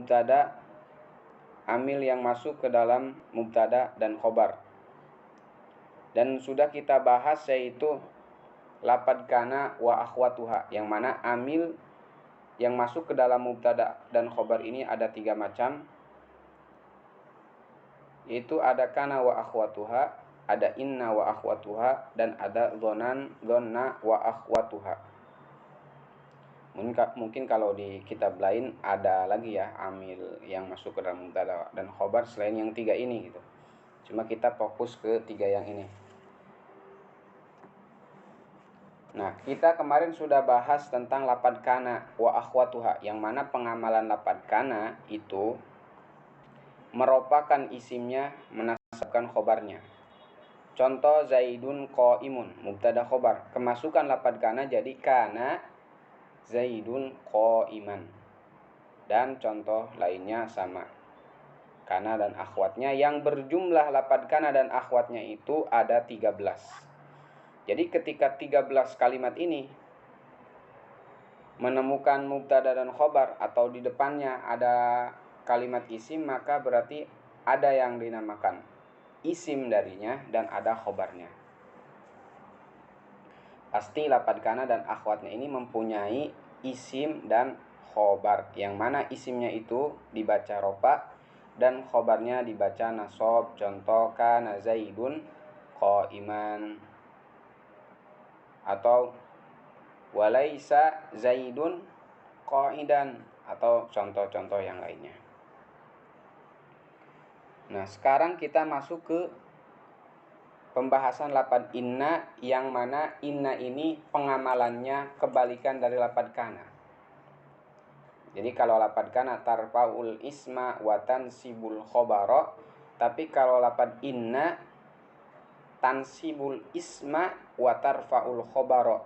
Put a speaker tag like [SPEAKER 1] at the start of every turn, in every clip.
[SPEAKER 1] mubtada, amil yang masuk ke dalam mubtada dan khobar. Dan sudah kita bahas yaitu lapad kana wa akhwatuha, yang mana amil yang masuk ke dalam mubtada dan khobar ini ada 3 macam, yaitu ada kana wa akhwatuha, ada inna wa akhwatuha, dan ada dhonna wa akhwatuha. Mungkin kalau di kitab lain ada lagi ya amil yang masuk ke dalam mubtada dan khobar selain yang 3 ini gitu. Cuma kita fokus ke 3 yang ini. Nah, kita kemarin sudah bahas tentang lapad kana wa akhwatuha, yang mana pengamalan lapad kana itu merupakan isimnya menasabkan khobarnya. Contoh Zaidun qaimun, mubtada khobar. Kemasukan lapad kana jadi kana Zaidun qaiman. Dan contoh lainnya sama. Kana dan akhwatnya yang berjumlah lapad kana dan akhwatnya itu ada 13. Jadi ketika 13 kalimat ini menemukan mubtada dan khobar atau di depannya ada kalimat isim, maka berarti ada yang dinamakan isim darinya dan ada khobarnya. Pasti lapad kana dan akhwatnya ini mempunyai isim dan khobar, yang mana isimnya itu dibaca rofa dan khobarnya dibaca nasab. Contoh kana Zaidun qaiman, atau walaisa Zaidun qa'idan, atau contoh-contoh yang lainnya. Nah, sekarang kita masuk ke pembahasan lapad inna, yang mana inna ini pengamalannya kebalikan dari lapad kana. Jadi kalau lapad kana tarfa'ul isma wa tansibul khobara, tapi kalau lapad inna tansibul isma wa tarfa'ul khobara.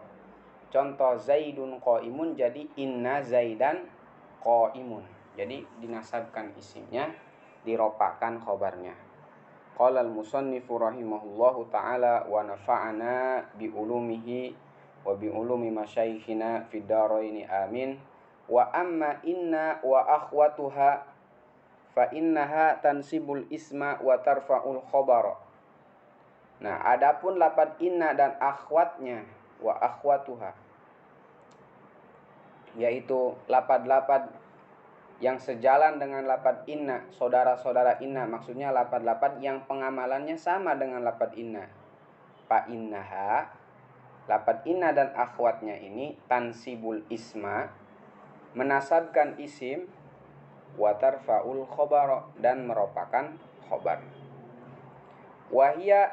[SPEAKER 1] Contoh Zaidun qaimun jadi inna Zaidan qaimun. Jadi dinasabkan isimnya, diropakan khobarnya. Qala al-musannifu rahimahullahu ta'ala wa nafa'ana bi ulumihi wa bi ulumi masyayikhina fid dharaini amin. Wa amma inna wa akhwatuha fa innaha tansibul isma wa tarfa'ul khobara. Nah, adapun lapad inna dan akhwatnya wa akhwatuha, yaitu lapad-lapad yang sejalan dengan lapad inna, saudara-saudara inna, maksudnya lapad-lapad yang pengamalannya sama dengan lapad inna. Fa innaha, lapad inna dan akhwatnya ini tansibul isma, menasabkan isim, wa tarfa'ul khobara, dan merupakan khobar. Wahia,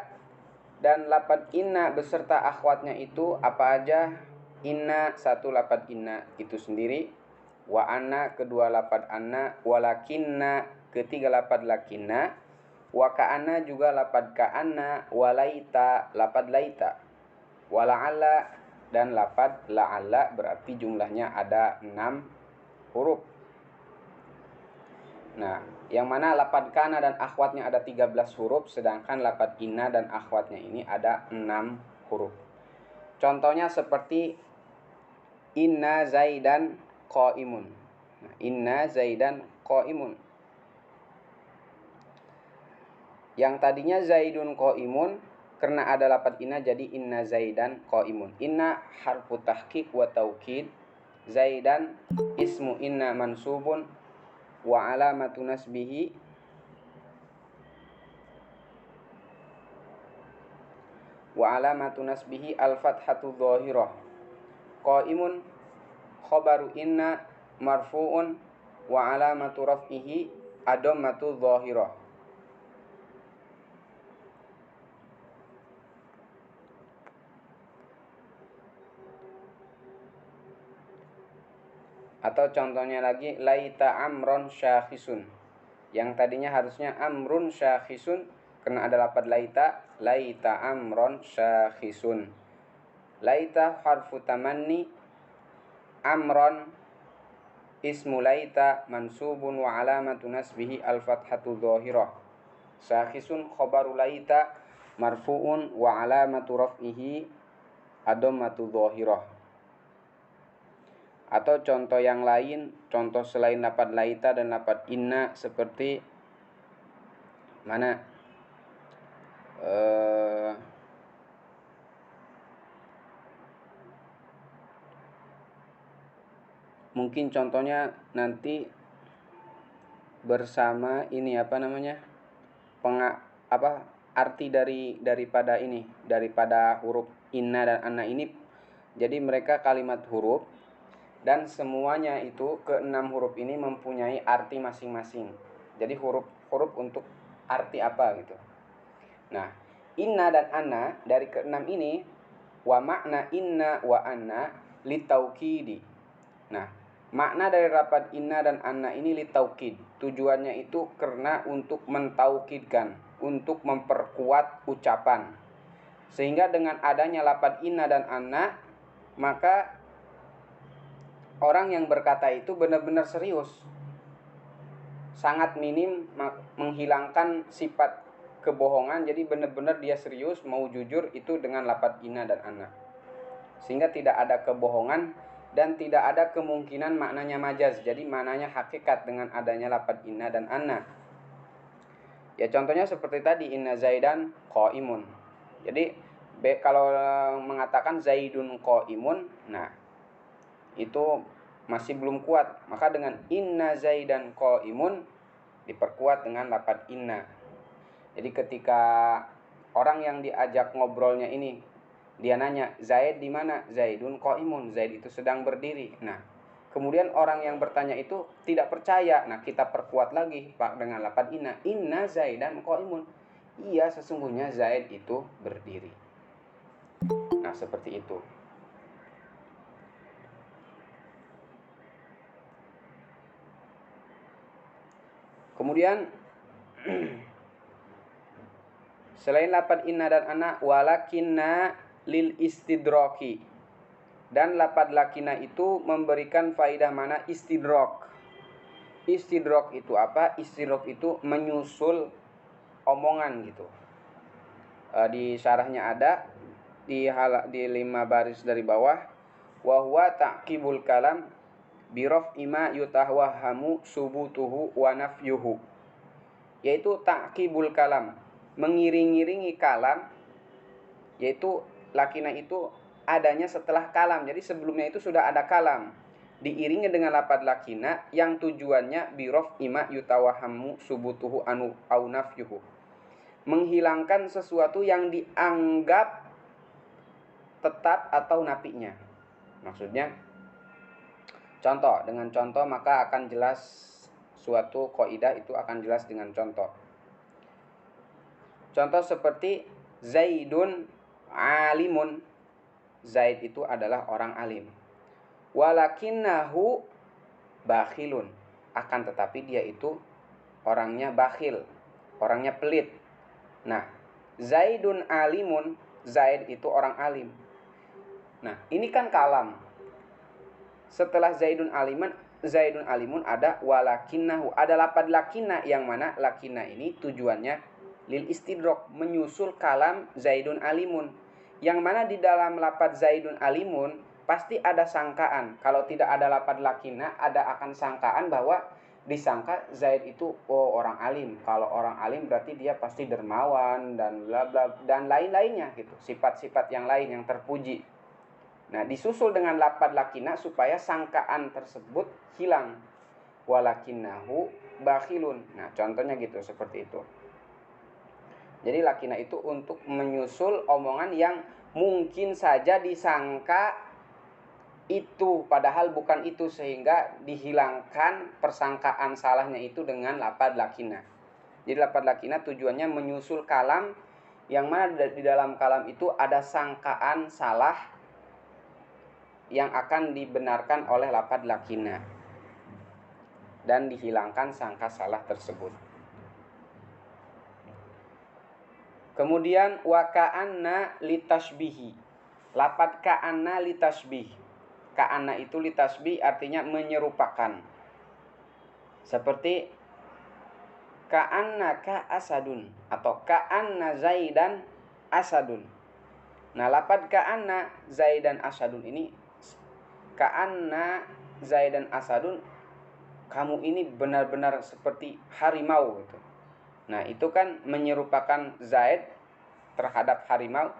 [SPEAKER 1] dan lapad inna beserta akhwatnya itu apa aja? Inna, satu lapad inna itu sendiri, wa anna kedua lapad anna, walakinna ketiga lapad lakinna, wa ka'anna juga lapad ka'anna, walaita lapad laita, wala'alla dan lapad la'alla, berarti jumlahnya ada 6 huruf. Nah, yang mana lapad kana dan akhwatnya ada 13 huruf, sedangkan lapad inna dan akhwatnya ini ada 6 huruf. Contohnya seperti inna Zaidan qaimun. Nah, inna Zaidan qaimun. Yang tadinya Zaidun qaimun, karena ada lapad inna jadi inna Zaidan qaimun. Inna harfu tahqiq wa taukid. Zaidan ismu inna mansubun wa alamatu nasbihi al-fathatu dhahirah. Qaimun khabaru inna marfu'un wa alamatu raf'ihi ad-dhammatu dhahirah. Atau contohnya lagi laita amron syakhisun, yang tadinya harusnya amrun syakhisun, karena ada lapad laita, laita amron syakhisun. Laita harfu tamanni, amron ismu laita mansubun wa alamatu nasbihi al-fathatu dhahirah. Syakhisun khabaru laita marfu'un wa alamatu raf'ihi ad-dhammatu dhahirah. Atau contoh yang lain, contoh selain lafadz laita dan lafadz inna seperti mana? Mungkin contohnya nanti bersama ini apa namanya? Arti daripada huruf inna dan anna ini. Jadi mereka kalimat huruf dan semuanya itu ke-6 huruf ini mempunyai arti masing-masing. Jadi huruf untuk arti apa gitu. Nah, inna dan anna dari ke-6 ini, wa makna inna wa anna litaukidi. Nah, makna dari lafaz inna dan anna ini litaukid. Tujuannya itu karena untuk mentaukidkan, untuk memperkuat ucapan. Sehingga dengan adanya lafaz inna dan anna, maka orang yang berkata itu benar-benar serius. Sangat minim menghilangkan sifat kebohongan, jadi benar-benar dia serius mau jujur itu dengan lafaz inna dan anna. Sehingga tidak ada kebohongan dan tidak ada kemungkinan maknanya majaz. Jadi maknanya hakikat dengan adanya lafaz inna dan anna. Ya contohnya seperti tadi, inna zaidan qaimun. Jadi kalau mengatakan zaidun qaimun, nah itu masih belum kuat. Maka dengan inna zaidan qaimun diperkuat dengan lafaz inna. Jadi ketika orang yang diajak ngobrolnya ini, dia nanya, Zaid di mana? Zaidun qaimun. Zaid itu sedang berdiri. Nah, kemudian orang yang bertanya itu tidak percaya. Nah, kita perkuat lagi Pak dengan lafaz inna. Inna zaidan qaimun. Iya, sesungguhnya Zaid itu berdiri. Nah, seperti itu. Kemudian selain lafaz inna dan anna, walakinna lil istidroki. Dan lafaz lakina itu memberikan faidah mana? Istidrok. Istidrok itu apa? Istidrok itu menyusul omongan gitu. Di syarahnya ada di 5 baris dari bawah, wa huwa ta'qibul kalam bi raf'ima yutahwahamu subutuhu wa nafyuhu. Yaitu ta'qibul kalam, mengiring-iringi kalam, yaitu lakina itu adanya setelah kalam. Jadi sebelumnya itu sudah ada kalam, diiringi dengan lafaz lakina yang tujuannya birof ima yutawahamu subutuhu anu au nafyuhu, menghilangkan sesuatu yang dianggap tetap atau nafinya. Maksudnya contoh, dengan contoh maka akan jelas suatu kaidah itu akan jelas dengan contoh. Contoh seperti Zaidun alimun. Zaid itu adalah orang alim. Walakinnahu bakhilun. Akan tetapi dia itu orangnya bakhil, orangnya pelit. Nah, Zaidun alimun, Zaid itu orang alim. Nah, ini kan kalam. Setelah Zaidun alimun ada walakinnahu, ada lafaz lakina, yang mana lakina ini tujuannya lil istidrok, menyusul kalam Zaidun alimun. Yang mana di dalam lafaz Zaidun alimun pasti ada sangkaan. Kalau tidak ada lafaz lakina, ada akan sangkaan bahwa disangka Zaid itu orang alim. Kalau orang alim berarti dia pasti dermawan dan bla bla dan lain-lainnya gitu. Sifat-sifat yang lain yang terpuji. Nah, disusul dengan lafaz lakina supaya sangkaan tersebut hilang. Walakinnahu bakhilun. Nah, contohnya gitu, seperti itu. Jadi lakina itu untuk menyusul omongan yang mungkin saja disangka itu, padahal bukan itu, sehingga dihilangkan persangkaan salahnya itu dengan lafaz lakina. Jadi lafaz lakina tujuannya menyusul kalam, yang mana di dalam kalam itu ada sangkaan salah yang akan dibenarkan oleh lafaz lakina dan dihilangkan sangka salah tersebut. Kemudian wa ka'anna litasbihi. Lafaz ka'anna litasbih. Ka'anna itu litasbih artinya menyerupakan. Seperti ka'annaka asadun atau ka'anna zaidan asadun. Nah, lafaz ka'anna zaidan asadun ini, ka'anna Zaidan asadun, kamu ini benar-benar seperti harimau gitu. Nah, itu kan menyerupakan Zaid terhadap harimau.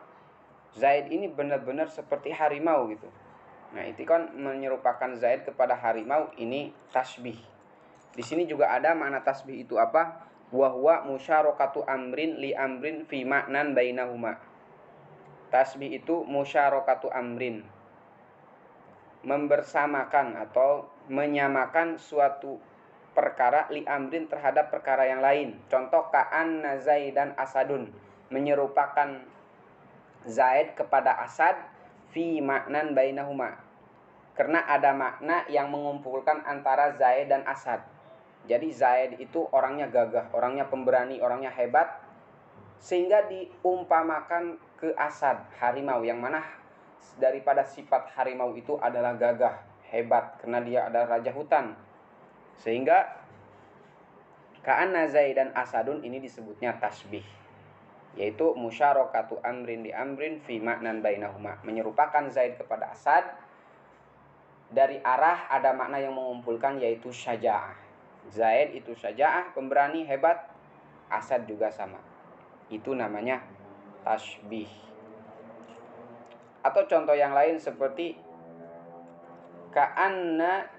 [SPEAKER 1] Zaid ini benar-benar seperti harimau gitu. Nah, itu kan menyerupakan Zaid kepada harimau, ini tasbih. Di sini juga ada makna tasbih itu apa? Wa huwa musyarakatu amrin li amrin fi ma'nan bainahuma. Tasbih itu musyarakatu amrin, membersamakan atau menyamakan suatu perkara li amrin terhadap perkara yang lain. Contoh ka'anna Zaidan asadun, menyerupakan Zaid kepada Asad fi maknan bainahuma, karena ada makna yang mengumpulkan antara Zaid dan Asad. Jadi Zaid itu orangnya gagah, orangnya pemberani, orangnya hebat, sehingga diumpamakan ke Asad, harimau, yang mana daripada sifat harimau itu adalah gagah, hebat, karena dia adalah raja hutan. Sehingga ka'anna Zaidan asadun ini disebutnya tasbih, yaitu musyarakatu amrin di amrin fi ma'nan bainahuma, menyerupakan Zaid kepada Asad dari arah ada makna yang mengumpulkan, yaitu syaja'ah. Zaid itu syaja'ah, pemberani, hebat. Asad juga sama. Itu namanya tasbih. Atau contoh yang lain seperti ka'anna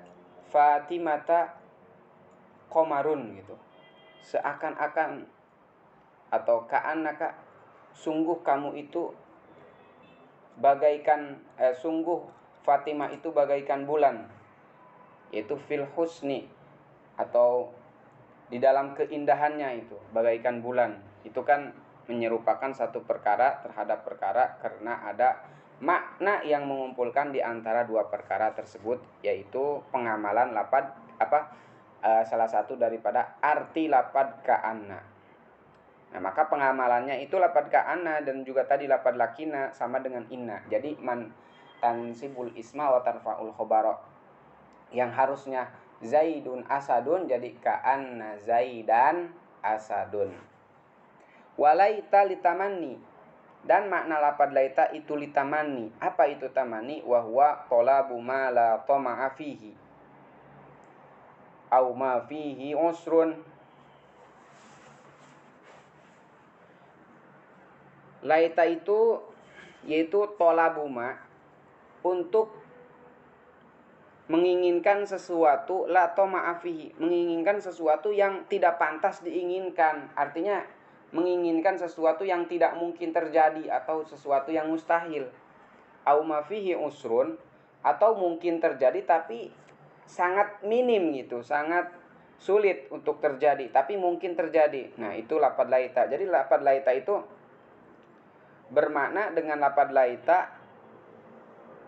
[SPEAKER 1] Fatimata qamarun gitu. Seakan-akan, atau ka'annaka, sungguh kamu itu bagaikan sungguh Fatimah itu bagaikan bulan, yaitu fil husni, atau di dalam keindahannya itu bagaikan bulan. Itu kan menyerupakan satu perkara terhadap perkara karena ada makna yang mengumpulkan di antara dua perkara tersebut, yaitu pengamalan lapad salah satu daripada arti lapad ka'anna. Nah, maka pengamalannya itu lapad ka'anna dan juga tadi lapad lakina sama dengan inna. Jadi man tansibul isma wa tarfa'ul khobaro, yang harusnya Zaidun asadun jadi ka'anna Zaidan asadun. Walaita litamanni, dan makna lapad laita itu litamanni. Apa itu tamanni? Wa huwa talabu ma la tama'a fihi au ma fihi usrun. Laita itu yaitu talabu ma, untuk menginginkan sesuatu la tama'a fihi, menginginkan sesuatu yang tidak pantas diinginkan. Artinya menginginkan sesuatu yang tidak mungkin terjadi atau sesuatu yang mustahil. Au ma fihi usrun, atau mungkin terjadi tapi sangat minim gitu, sangat sulit untuk terjadi tapi mungkin terjadi. Nah, itu lapad laita. Jadi lapad laita itu bermakna dengan lapad laita,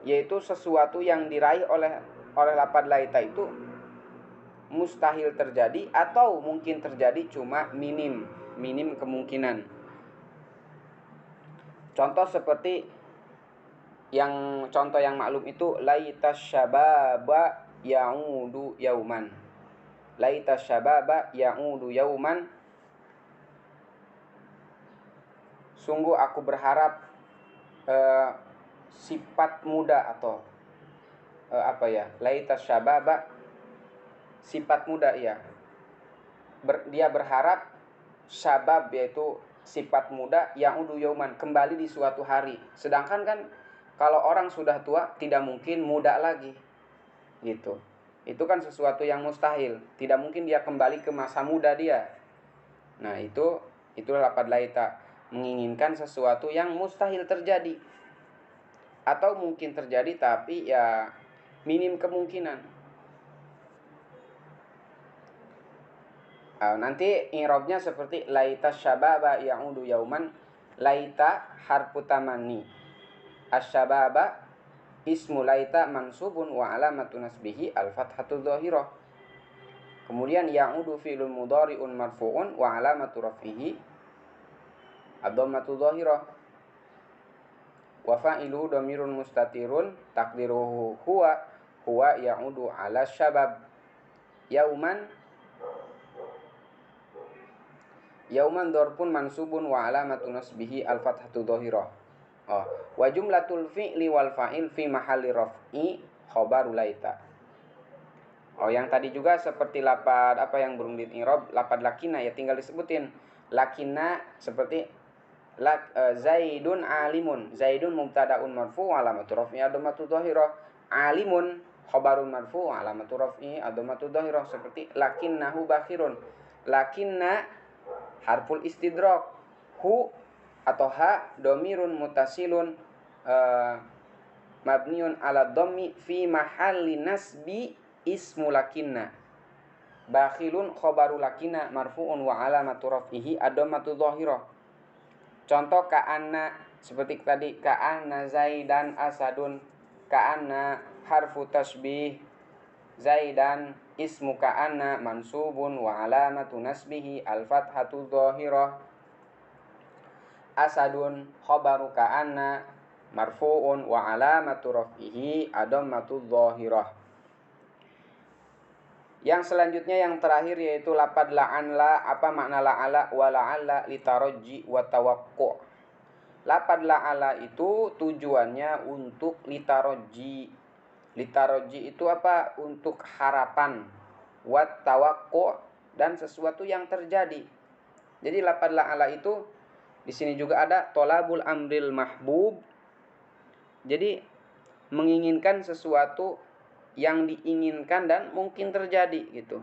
[SPEAKER 1] yaitu sesuatu yang diraih oleh lapad laita itu mustahil terjadi atau mungkin terjadi cuma minim kemungkinan. Contoh seperti contoh yang maklum itu laitas syababa ya'udu yauman. Laitas syababa ya'udu yauman, sungguh aku berharap sifat muda, atau laitas syababa, sifat muda, ya. Dia berharap syabab, yaitu sifat muda, yang udu yauman, kembali di suatu hari. Sedangkan kan kalau orang sudah tua tidak mungkin muda lagi gitu. Itu kan sesuatu yang mustahil, tidak mungkin dia kembali ke masa muda dia. Nah, itulah lapad laita, menginginkan sesuatu yang mustahil terjadi atau mungkin terjadi tapi ya minim kemungkinan. Nanti i'rabnya seperti laita syababa ya'udu yauman. Laita harfu tamanni, asyababa ismu laita mansubun wa alamatu nasbihi al-fathatu dhahirah. Kemudian ya'udu fi'lun mudhari'un marfu'un wa alamatu raf'ihi ad-dhammatu dhahirah. Wa fa'iluhu dhamirun mustatirun taqdiruhu huwa ya'udu ala syabab. Yauman dzarfun mansubun wa alamatu nasbihi al-fathatu dhahirah. Wa jumlatul fi'li wal fa'il fi mahalli raf'i khabaru laita. Oh, yang tadi juga seperti lapad apa yang belum di-i'rab, lapad lakina ya tinggal disebutin. Lakina seperti Zaidun alimun. Zaidun mubtadaun marfu wa alamatu raf'i adhamatu dhahirah. Alimun khabarun marfu wa alamatu raf'i adhamatu dhahirah. Seperti lakinnahu bakhirun. Lakinna harful istidrak. Hu atau ha domirun mutasilun mabniun ala dhammi fi mahalli nasbi ismu lakinna. Bakhilun khabaru lakinna marfu'un wa alamatu raf'ihi adhamatu dhahirah. Contoh ka'anna seperti tadi, ka'anna zaidan asadun, ka'anna harfu tasbih, zaidan ismu ka'anna mansubun wa alamatu nasbihi al-fathatu dhahirah, asadun khabaru ka'anna marfu'un wa alamatu raf'ihi adhammatu dhahirah. Yang selanjutnya yang terakhir yaitu lapad la'anla. Apa makna la'ala? Wa la'alla litarajji wa tawaqqu'. Lapad la'ala itu tujuannya untuk litarajji. Litarajji itu apa? Untuk harapan. Wa tawaqqu' dan sesuatu yang terjadi. Jadi lapad la'ala itu di sini juga ada tolabul amril mahbub. Jadi menginginkan sesuatu yang diinginkan dan mungkin terjadi gitu.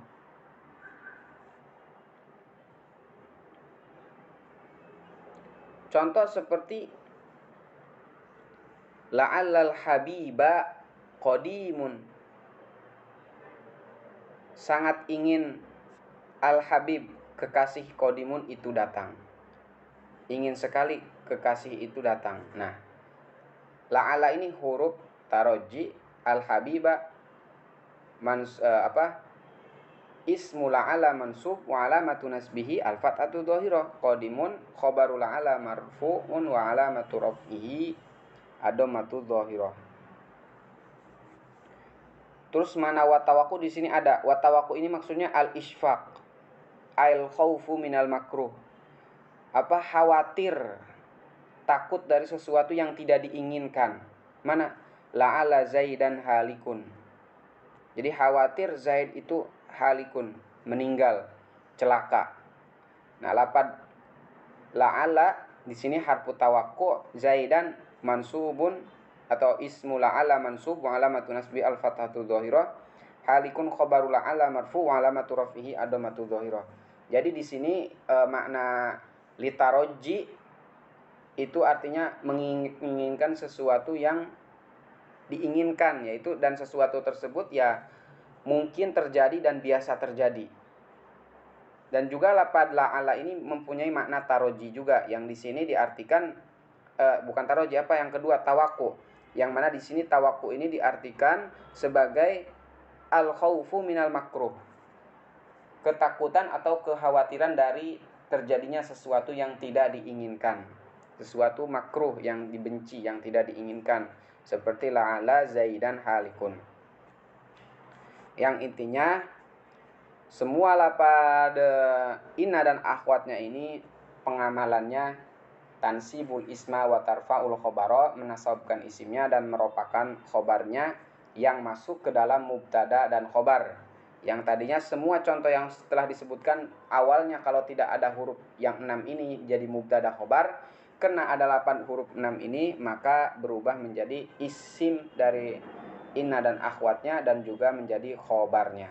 [SPEAKER 1] Contoh seperti la'allal habiba qadimun. Sangat ingin al-habib kekasih qadimun itu datang. Ingin sekali kekasih itu datang. Nah, la'alla ini huruf taraji, al-habiba ismu la'ala mansub wa alamatu nasbihi al-fathatu dhahirah. Qadimun khabaru la'ala marfu'un wa alamatu raf'ihi adhammatu dhahirah. Terus mana watawaku di sini ada. Watawaku ini maksudnya al-isfaq, al-khaufu minal makruh. Apa? Khawatir, takut dari sesuatu yang tidak diinginkan. Mana? La'ala zaidan halikun. Jadi khawatir Zaid itu halikun, meninggal, celaka. Nah, lapad la'ala di sini harfu tawaqqa, Zaidan mansubun atau ismu la'ala mansub wa alamatu nasbi al-fathatu dhahirah. Halikun khabaru la'ala marfu wa alamatu raf'ihi adhamatu dhahirah. Jadi di sini makna litarajji itu artinya menginginkan sesuatu yang diinginkan, yaitu dan sesuatu tersebut ya mungkin terjadi dan biasa terjadi. Dan juga lapad la'ala ini mempunyai makna taroji juga, yang di sini diartikan bukan taroji, apa yang kedua, tawaku, yang mana di sini tawaku ini diartikan sebagai al khaufu minal makruh, ketakutan atau kekhawatiran dari terjadinya sesuatu yang tidak diinginkan, sesuatu makruh yang dibenci, yang tidak diinginkan, seperti la'ala zaidan halikun. Yang intinya semua lapad inna dan akhwatnya ini pengamalannya tansibul isma wa tarfa'ul khobaro, menasabkan isimnya dan meropakan khobarnya yang masuk ke dalam mubtada dan khobar. Yang tadinya semua contoh yang setelah disebutkan awalnya kalau tidak ada huruf yang 6 ini jadi mubtada khobar, karena ada 8 huruf 6 ini maka berubah menjadi isim dari inna dan akhwatnya dan juga menjadi khobarnya.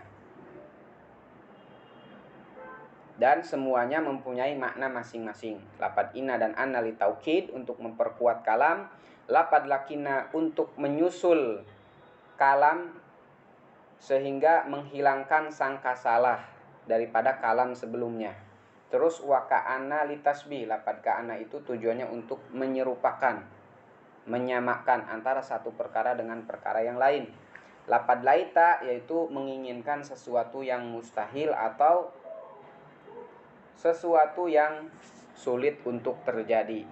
[SPEAKER 1] Dan semuanya mempunyai makna masing-masing. Lapad inna dan anna li taukid untuk memperkuat kalam, lapad lakina untuk menyusul kalam sehingga menghilangkan sangka salah daripada kalam sebelumnya. Terus wa ka'anna li tasbih, lapad ka'anna itu tujuannya untuk menyerupakan, menyamakan antara satu perkara dengan perkara yang lain. Lapad laita yaitu menginginkan sesuatu yang mustahil atau sesuatu yang sulit untuk terjadi.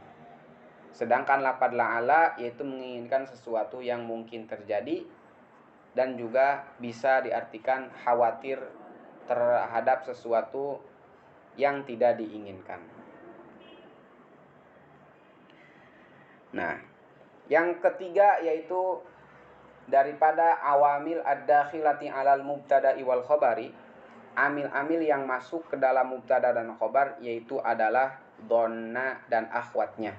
[SPEAKER 1] Sedangkan lapad la'ala yaitu menginginkan sesuatu yang mungkin terjadi dan juga bisa diartikan khawatir terhadap sesuatu yang tidak diinginkan. Nah, yang ketiga yaitu daripada awamil ad-dakhilati 'alal mubtada'i wal khabari, amil-amil yang masuk ke dalam mubtada dan khabar yaitu adalah dhanna dan akhwatnya.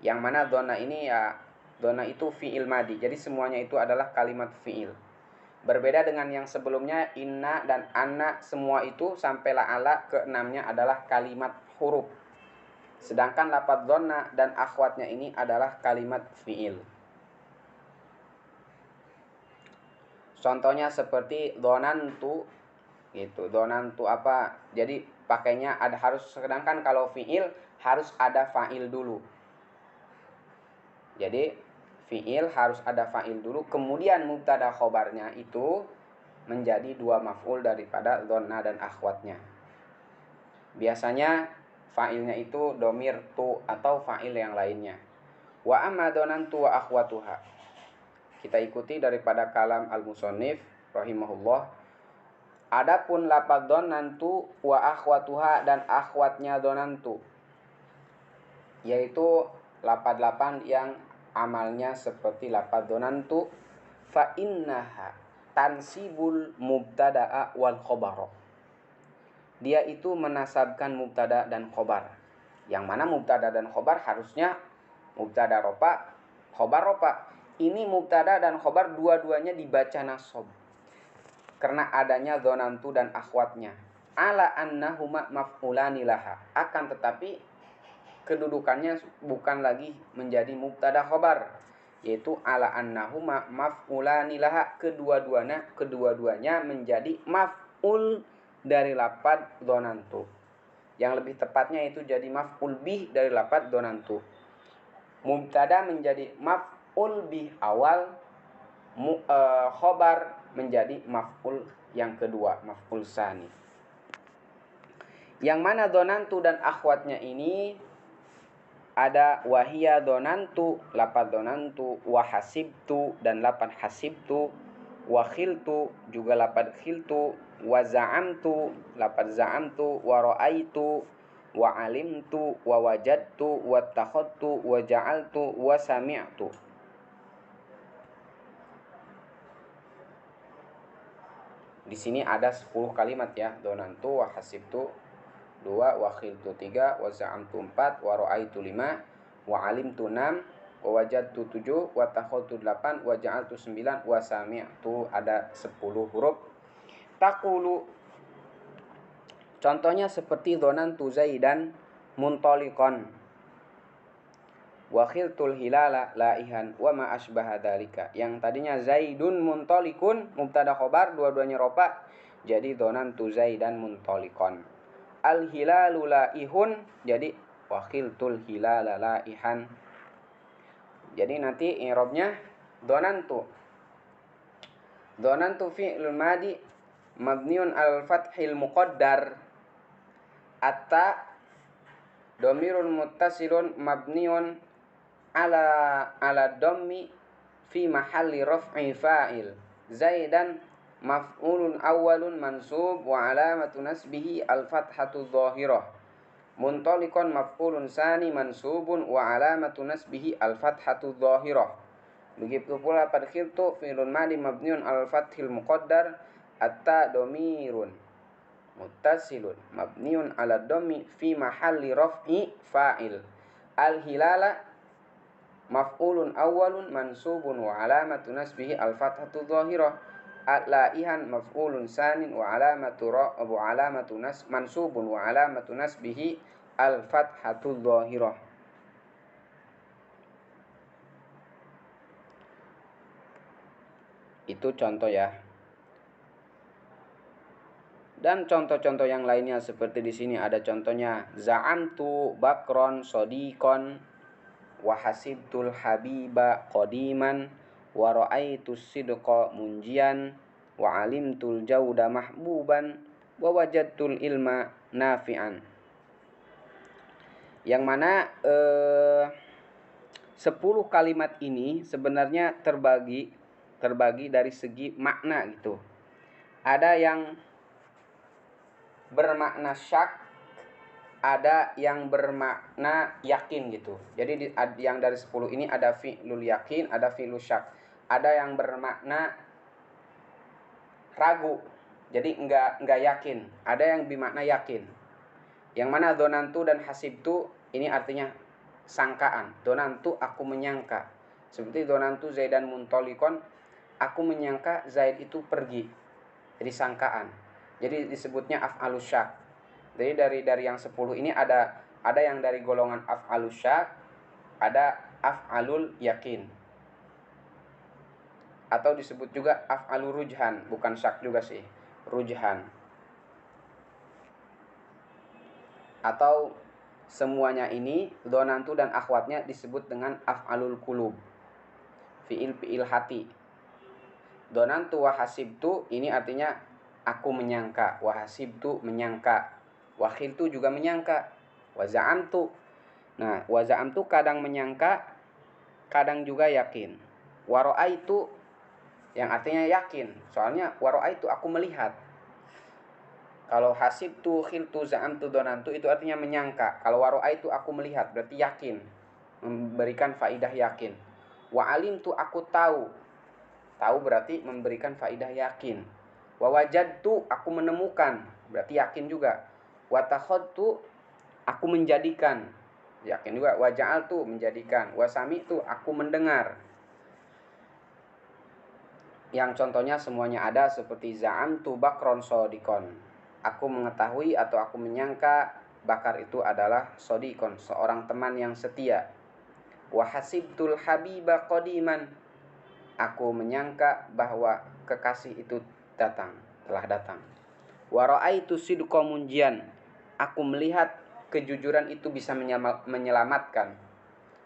[SPEAKER 1] Yang mana dhanna ini ya, dhanna itu fi'il madi. Jadi semuanya itu adalah kalimat fi'il. Berbeda dengan yang sebelumnya, inna dan anna, semua itu sampai la'ala keenamnya adalah kalimat huruf. Sedangkan lafadz dhanna dan akhwatnya ini adalah kalimat fi'il. Contohnya seperti dhonantu gitu. Dhonantu apa? Jadi pakainya ada harus, sedangkan kalau fi'il harus ada fa'il dulu. Jadi fi'il harus ada fa'il dulu, kemudian mubtada khobarnya itu menjadi 2 maf'ul daripada dhanna dan akhwatnya. Biasanya fa'ilnya itu domir tu atau fa'il yang lainnya. Wa amma dhanantu wa akhwatuha. Kita ikuti daripada kalam al-musannif rahimahullah. Adapun lafaz dhanantu wa akhwatuha dan akhwatnya dhanantu, yaitu lafaz yang amalnya seperti lafaz dhanantu, fa innaha tansibul mubtada'a wal khabara. Dia itu menasabkan mubtada dan khobar. Yang mana mubtada dan khobar harusnya mubtada rofa, khobar rofa. Ini mubtada dan khobar dua-duanya dibaca nasab karena adanya dhonantu dan akhwatnya. Ala annahuma maf'ulani laha. Akan tetapi kedudukannya bukan lagi menjadi mubtada khobar, yaitu ala annahuma maf'ulani laha. Kedua-duanya menjadi maf'ul dari lafaz dhonantu. Yang lebih tepatnya itu jadi maf'ul bih dari lafaz dhonantu. Mubtada menjadi maf'ul bih awal, khobar menjadi maf'ul yang kedua, maf'ul tsani. Yang mana dhonantu dan akhwatnya ini ada wahia dhonantu, lafaz dhonantu, wa hasibtu dan lafaz hasibtu, wa khiltu juga lafaz khiltu, wa za'amtu lafaz za'amtu, wa ra'aitu, wa alimtu, wa wajadtu, wa takhadtu, wa ja'altu, wa sami'tu. Di sini ada 10 kalimat ya. Dhonantu wa hasibtu 2, wa khiltu 3, wa za'amtu 4, wa ra'aitu 5, wa alimtu 6, wa wajadtu 7, wa takhadtu 8, wa ja'altu 9, wa sami'tu ada 10 huruf. Taqulu, contohnya seperti dhonantu zaidan muntaliqan, wa khiltul hilala laihan, wa ma asbaha dzalika. Yang tadinya zaidun muntalikun mubtada khobar dua-duanya rofa, jadi dhonantu zaidan muntaliqan. Al hilalu laihun, jadi wa khiltul hilala laihan. Jadi nanti i'rabnya dhonantu fi'lun madi mabniun al fathil muqaddar, atta dhamirun muttasilun mabniun ala dhammi fi mahalli raf'i fa'il. Zaidan maf'ulun awwalun mansub wa alamatu nasbihi al fathatu dhahirah. Muntaliqan maf'ulun tsani mansubun wa alamatu nasbihi al fathatu dhahirah. Begitu pula pada khiltu fi'lun madi mabniun al fathil muqaddar, atta dhamirun muttasilun mabniun ala dhammi fi mahalli raf'i fa'il. Al hilala maf'ulun awwalun mansubun wa alamatu nasbihi al fathatu dhahirah. Al laihan maf'ulun tsanin wa alamatu mansubun wa alamatu nasbihi al fathatu dhahirah. Itu contoh ya. Dan contoh-contoh yang lainnya seperti di sini ada contohnya za'amtu bakron sodiqon, wa hasibtul habiba qadiman, wa ra'aitu sidqa munjian, wa alimtul jauda mahbuban, wa wajadtul ilma nafi'an. Yang mana 10 kalimat ini sebenarnya terbagi dari segi makna gitu. Ada yang bermakna syak, ada yang bermakna yakin gitu. Jadi yang dari 10 ini ada fi'lul yakin, ada fi'lul syak. ada yang bermakna ragu, jadi enggak yakin. Ada yang bermakna yakin. Yang mana donantu dan hasibtu ini artinya sangkaan. Donantu aku menyangka. Seperti donantu Zaidan muntolikon, aku menyangka Zaid itu pergi. Jadi sangkaan. Jadi disebutnya af'alus syak. Jadi dari yang 10 ini ada yang dari golongan af'alus syak, ada af'alul yakin. Atau disebut juga af'alur rujhan, bukan syak juga sih, rujhan. Atau semuanya ini donantu dan akhwatnya disebut dengan af'alul qulub, fi'il hati. Donantu wa hasibtu ini artinya aku menyangka, wa hasibtu menyangka, wa khiltu juga menyangka, wa za'amtu. Nah, wa za'amtu kadang menyangka, kadang juga yakin. Wa ra'aitu yang artinya yakin, soalnya wa ra'aitu aku melihat. Kalau hasibtu, khiltu, za'amtu, donantu itu artinya menyangka. Kalau wa ra'aitu aku melihat berarti yakin, memberikan faidah yakin. Wa alimtu aku tahu. Tahu berarti memberikan faidah yakin. Wa wajadtu aku menemukan, berarti yakin juga. Wa takhadtu aku menjadikan, yakin juga. Wa ja'altu menjadikan. Wa sami'tu aku mendengar. Yang contohnya semuanya ada seperti za'amtu bakron sodikon. Aku mengetahui atau aku menyangka Bakar itu adalah sodikon, seorang teman yang setia. Wa hasibtul habiba qadiman. Aku menyangka bahwa kekasih itu telah datang. Wa ra'aitu sidqa munjian. Aku melihat kejujuran itu bisa menyelamatkan.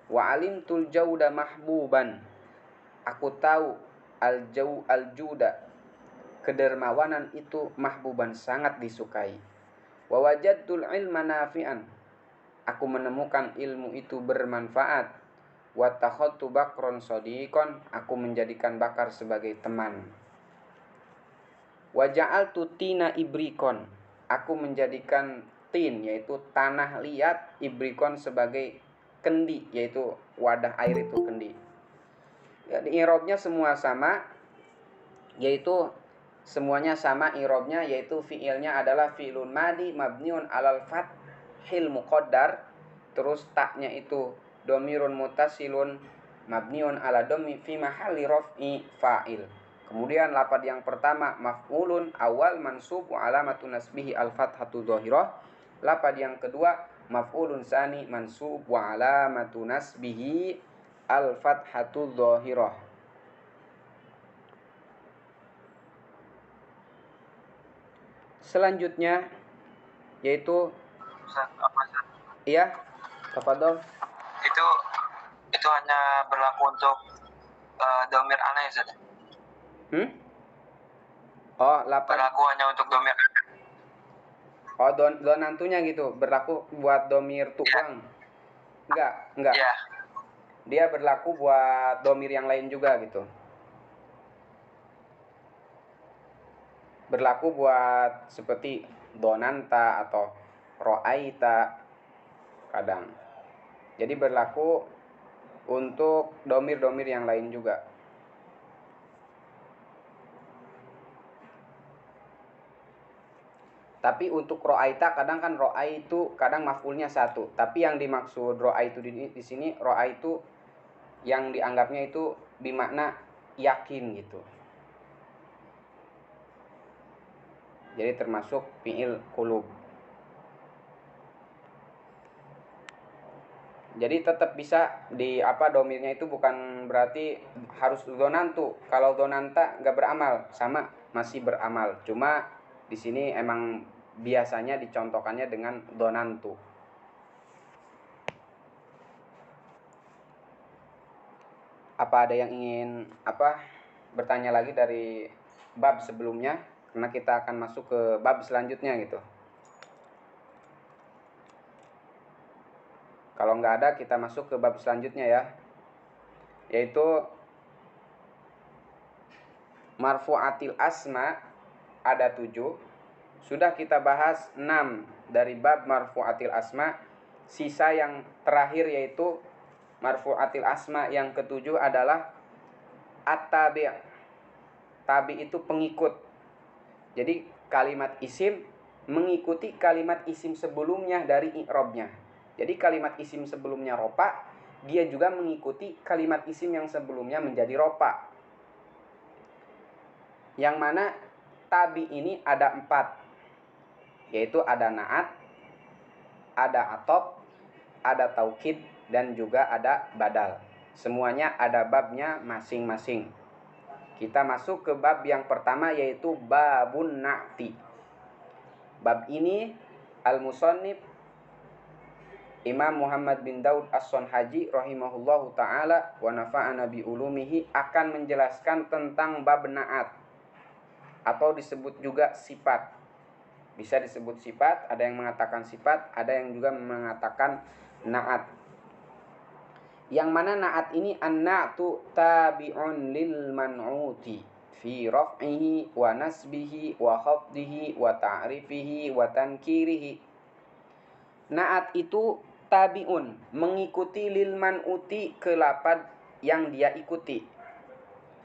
[SPEAKER 1] Wa alimtul jauda mahbuban. Aku tahu al-juda kedermawanan itu mahbuban sangat disukai. Wa wajadtul ilma nafi'an. Aku menemukan ilmu itu bermanfaat. Wa takhadtu bakron sodikon. Aku menjadikan Bakar sebagai teman. Wa ja'altu tina ibrikon. Aku menjadikan tin yaitu tanah liat, ibrikon sebagai kendi yaitu wadah air itu kendi. Jadi i'rabnya semua sama, yaitu semuanya sama i'rabnya, yaitu fiilnya adalah fi'lun madi mabniun alal fathil muqaddar, terus taknya itu dhamirun muttasilun mabniun ala dhammi fi mahalli raf'i fa'il. Kemudian lafaz yang pertama maf'ulun awal mansub wa alamatun nasbihi al fathatu dhahirah. Lafaz yang kedua maf'ulun tsani mansub wa alamatun nasbihi al fathatu dhahirah. Selanjutnya yaitu iya, tafadhol.
[SPEAKER 2] Itu hanya berlaku untuk dhamir ana ya, Ustaz?
[SPEAKER 1] Oh, lafaz
[SPEAKER 2] berlaku hanya untuk dhamir ana.
[SPEAKER 1] Oh, donantunya gitu, berlaku buat dhamir tu bang. Enggak.
[SPEAKER 2] Ya.
[SPEAKER 1] Dia berlaku buat dhamir yang lain juga gitu. Berlaku buat seperti donanta atau ro'aita kadang. Jadi berlaku untuk domir-domir yang lain juga. Tapi untuk ro'aita kadang kan ro'aitu kadang maf'ulnya satu. Tapi yang dimaksud ro'aitu di sini ro'aitu yang dianggapnya itu bermakna yakin gitu. Jadi termasuk fi'il qulub. Jadi tetap bisa di domirnya itu bukan berarti harus donantu. Kalau donanta nggak beramal, sama masih beramal. Cuma di sini emang biasanya dicontohkannya dengan donantu. Apa ada yang ingin bertanya lagi dari bab sebelumnya? Karena kita akan masuk ke bab selanjutnya gitu. Kalau nggak ada, kita masuk ke bab selanjutnya ya, yaitu marfu'atil asma ada 7. Sudah kita bahas 6 dari bab marfu'atil asma. Sisa yang terakhir yaitu marfu'atil asma yang ke-7 adalah at-tabi'. Tabi itu pengikut. Jadi kalimat isim mengikuti kalimat isim sebelumnya dari i'rabnya. Jadi kalimat isim sebelumnya ropa, dia juga mengikuti kalimat isim yang sebelumnya menjadi ropa. Yang mana tabi ini ada 4, yaitu ada na'at, ada atop, ada taukid, dan juga ada badal. Semuanya ada babnya masing-masing. Kita masuk ke bab yang pertama, yaitu babun na'ti. Bab ini al-musannif Imam Muhammad bin Daud As-Sonhaji rahimahullahu ta'ala wa nafa'ana bi ulumihi akan menjelaskan tentang bab na'at, atau disebut juga sifat. Bisa disebut sifat, ada yang mengatakan sifat, ada yang juga mengatakan na'at. Yang mana na'at ini an-na'tu tabi'un lil man'uti fi raf'ihi wa nasbihi wa khafdihi wa ta'rifihi wa tankirihi. Na'at itu tabi'un, mengikuti lil man'uti ke lapad yang dia ikuti.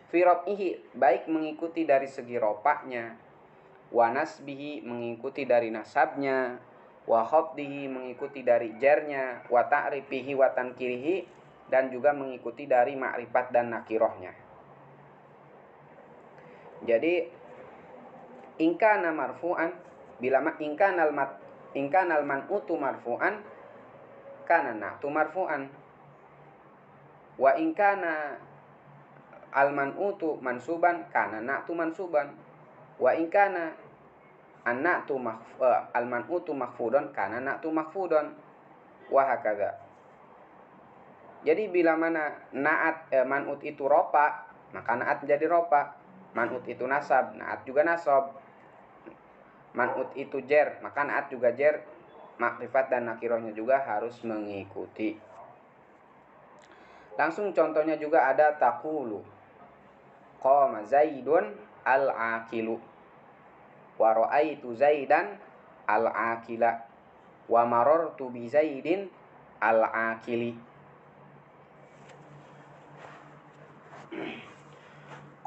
[SPEAKER 1] Fi raf'ihi, baik mengikuti dari segi ropaknya, wa nasbihi, mengikuti dari nasabnya, wa khafdihi, mengikuti dari jernya, wa ta'rifihi wa tankirihi, dan juga mengikuti dari ma'rifat dan nakirohnya. Jadi ingkana marfu'an, bila ingkanal man'utu marfu'an kana na'tu marfu'an, wa ingkana al man'utu mansuban kana na'tu mansuban, wa ingkana an-na'tu al man'utu mahfudon kana na'tu mahfudon, wa hakadha. Jadi bila mana na'at man'ut itu ropa, maka na'at menjadi ropa. Man'ut itu nasab, na'at juga nasab. Man'ut itu jer, maka na'at juga jer. Makrifat dan nakirohnya juga harus mengikuti. Langsung contohnya juga ada taqulu qama zaidun al-aqilu wa ra'aitu zaidan al-aqila wa marartu bi zaidin al-aqili.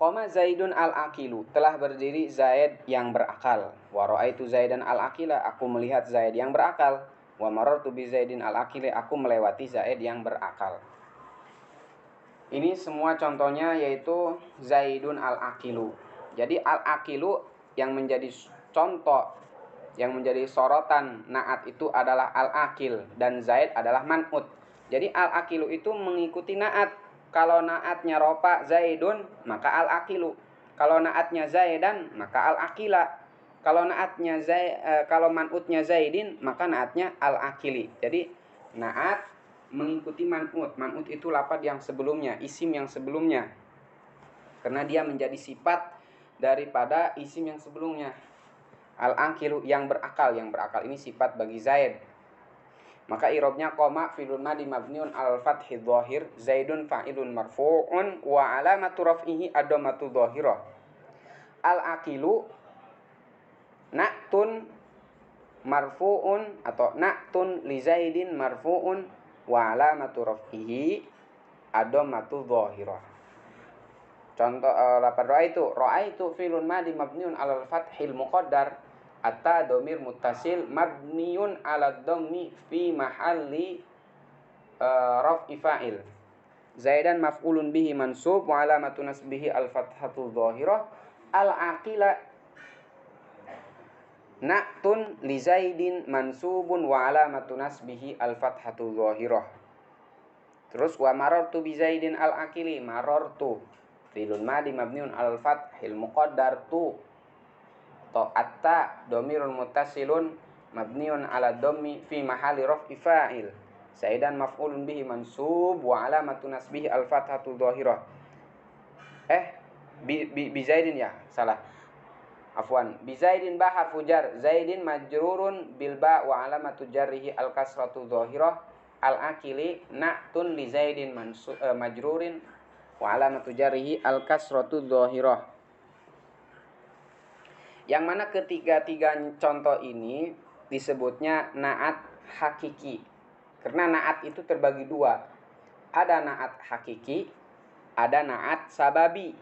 [SPEAKER 1] Qama Zaidun al-aqilu, telah berdiri Zaid yang berakal. Wa ra'aitu Zaidan al-aqila, aku melihat Zaid yang berakal. Wa marartu bi Zaidin al-aqili, aku melewati Zaid yang berakal. Ini semua contohnya yaitu Zaidun al-aqilu. Jadi al-aqilu yang menjadi contoh, yang menjadi sorotan na'at itu adalah al-aqil, dan Zaid adalah man'ut. Jadi al-aqilu itu mengikuti na'at. Kalau naatnya ropa Zaidun, maka al-aqilu. Kalau naatnya Zaidan, maka al-aqila. Kalau naatnya kalau man'utnya Zaidin, maka naatnya al-aqili. Jadi naat mengikuti man'ut. Man'ut itu lafaz yang sebelumnya, isim yang sebelumnya. Karena dia menjadi sifat daripada isim yang sebelumnya. Al-aqilu yang berakal ini sifat bagi Zaid. Maka i'rabnya qama fi'lun madi mabniun al fathi dhahir, Zaidun fa'ilun marfu'un wa alamatu raf'ihi ad-dhammatu dhahirah. Al-aqilu na'tun marfu'un atau na'tun li Zaidin marfu'un wa alamatu raf'ihi ad-dhammatu dhahirah. Contoh lafaz ra'aitu fi'lun madi mabniun al fathil muqaddar, atta domir muttasil mabniun ala dhammi fi mahalli raf'i fa'il. Zaidan maf'ulun bihi mansub wa alamatu nasbihi al-fathatu dhahirah. Al-aqila na'tun li Zaidin mansubun wa alamatu nasbihi al-fathatu dhahirah. Terus wa marartu bi Zaidin al-aqili, marartu fi'lun madi mabniun al-fathil muqaddar tu. Atta domirun muttasilun mabniun ala dhammi fi mahali raf'i fa'il. Zaidan maf'ulun bihi mansub wa alamatu nasbihi al-fathatu dhahirah. Bi Zaidin ya, salah. Afwan. Bi Zaidin ba harfu jar, Zaidin majrurun bil ba wa alamatu jarrihi al-kasratu dhahirah. Al-aqili na'tun li Zaidin majrurin wa alamatu jarrihi al-kasratu dhahirah. Yang mana ketiga-tiga contoh ini disebutnya na'at hakiki. Karena na'at itu terbagi dua. Ada na'at hakiki, ada naat sababi.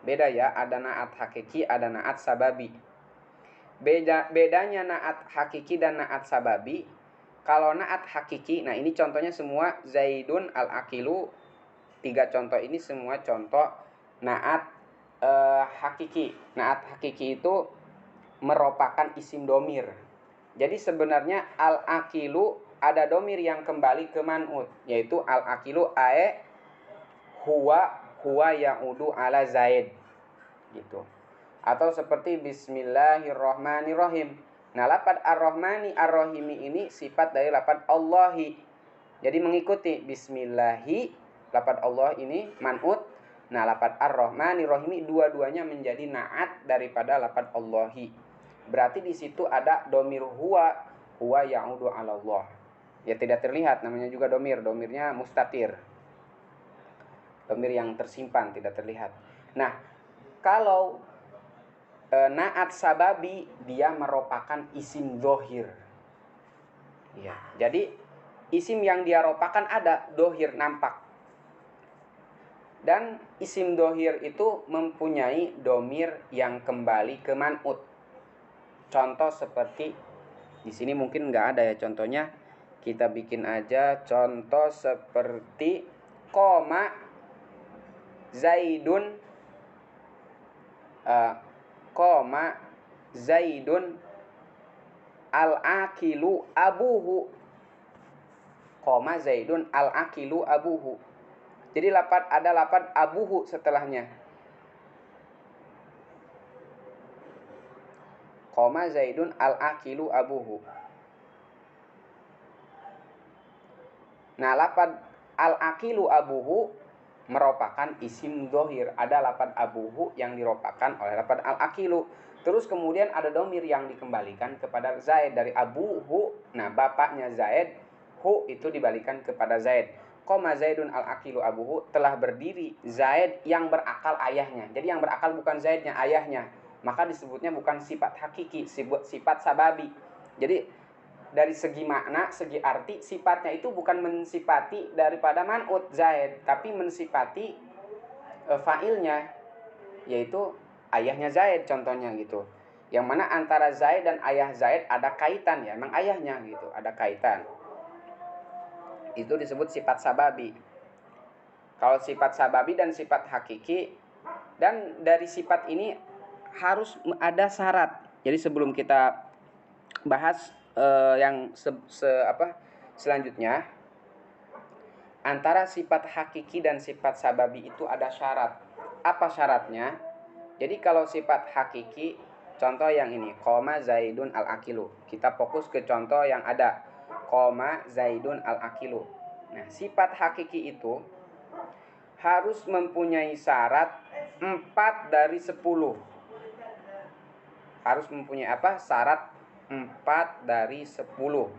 [SPEAKER 1] Beda ya, ada naat hakiki, ada naat sababi. Bedanya naat hakiki dan naat sababi. Kalau naat hakiki, nah ini contohnya semua Zaidun al-akilu. 3 contoh ini semua contoh naat hakiki. Naat hakiki itu merupakan isim domir. Jadi sebenarnya al-akilu ada domir yang kembali ke man'ut, yaitu al-akilu ae huwa ya'udu ala Zaid gitu. Atau seperti bismillahirrahmanirrahim. Nah, lafaz ar-rahmani ar-rahimi ini sifat dari lafaz Allahi. Jadi mengikuti bismillahi, lafaz Allah ini man'ut. Nah, lafaz ar-rahmanirrahimi dua-duanya menjadi naat daripada lafaz Allahi. Berarti di situ ada domir huwa ya'udu ala Allah. Ya tidak terlihat, namanya juga domir. Domirnya mustatir. Domir yang tersimpan, tidak terlihat. Nah, kalau naat sababi dia merupakan isim dohir. Ya, jadi isim yang dia ropakan ada dohir nampak. Dan isim dohir itu mempunyai domir yang kembali ke man'ut. Contoh seperti di sini mungkin nggak ada ya contohnya. Kita bikin aja contoh seperti koma Zaidun koma Zaidun al-akilu abuhu. Koma Zaidun al-akilu abuhu. Jadi ada lafaz abuhu setelahnya. Koma Zaidun al-akilu abuhu. Nah, lafaz al-akilu abuhu merupakan isim dohir. Ada lafaz abuhu yang diropakan oleh lafaz al-akilu. Terus kemudian ada domir yang dikembalikan kepada Zaid dari abuhu. Nah, bapaknya Zaid, hu itu dibalikan kepada Zaid. Koma Zaidun al-akilu abuhu, telah berdiri Zaid yang berakal ayahnya. Jadi yang berakal bukan Zaidnya, ayahnya. Maka disebutnya bukan sifat hakiki, sifat sababi. Jadi dari segi makna, segi arti, sifatnya itu bukan mensifati daripada man'ut Zaid, tapi mensifati fa'ilnya, yaitu ayahnya Zaid contohnya gitu. Yang mana antara Zaid dan ayah Zaid ada kaitan ya, emang ayahnya gitu, ada kaitan. Itu disebut sifat sababi. Kalau sifat sababi dan sifat hakiki, dan dari sifat ini harus ada syarat. Jadi sebelum kita bahas yang selanjutnya, antara sifat hakiki dan sifat sababi itu ada syarat. Apa syaratnya? Jadi kalau sifat hakiki, contoh yang ini, koma Zaidun al-akilu. Kita fokus ke contoh yang ada, koma Zaidun al-akilu. Nah, sifat hakiki itu harus mempunyai syarat 4 dari 10. Harus mempunyai apa? Syarat 4 dari 10.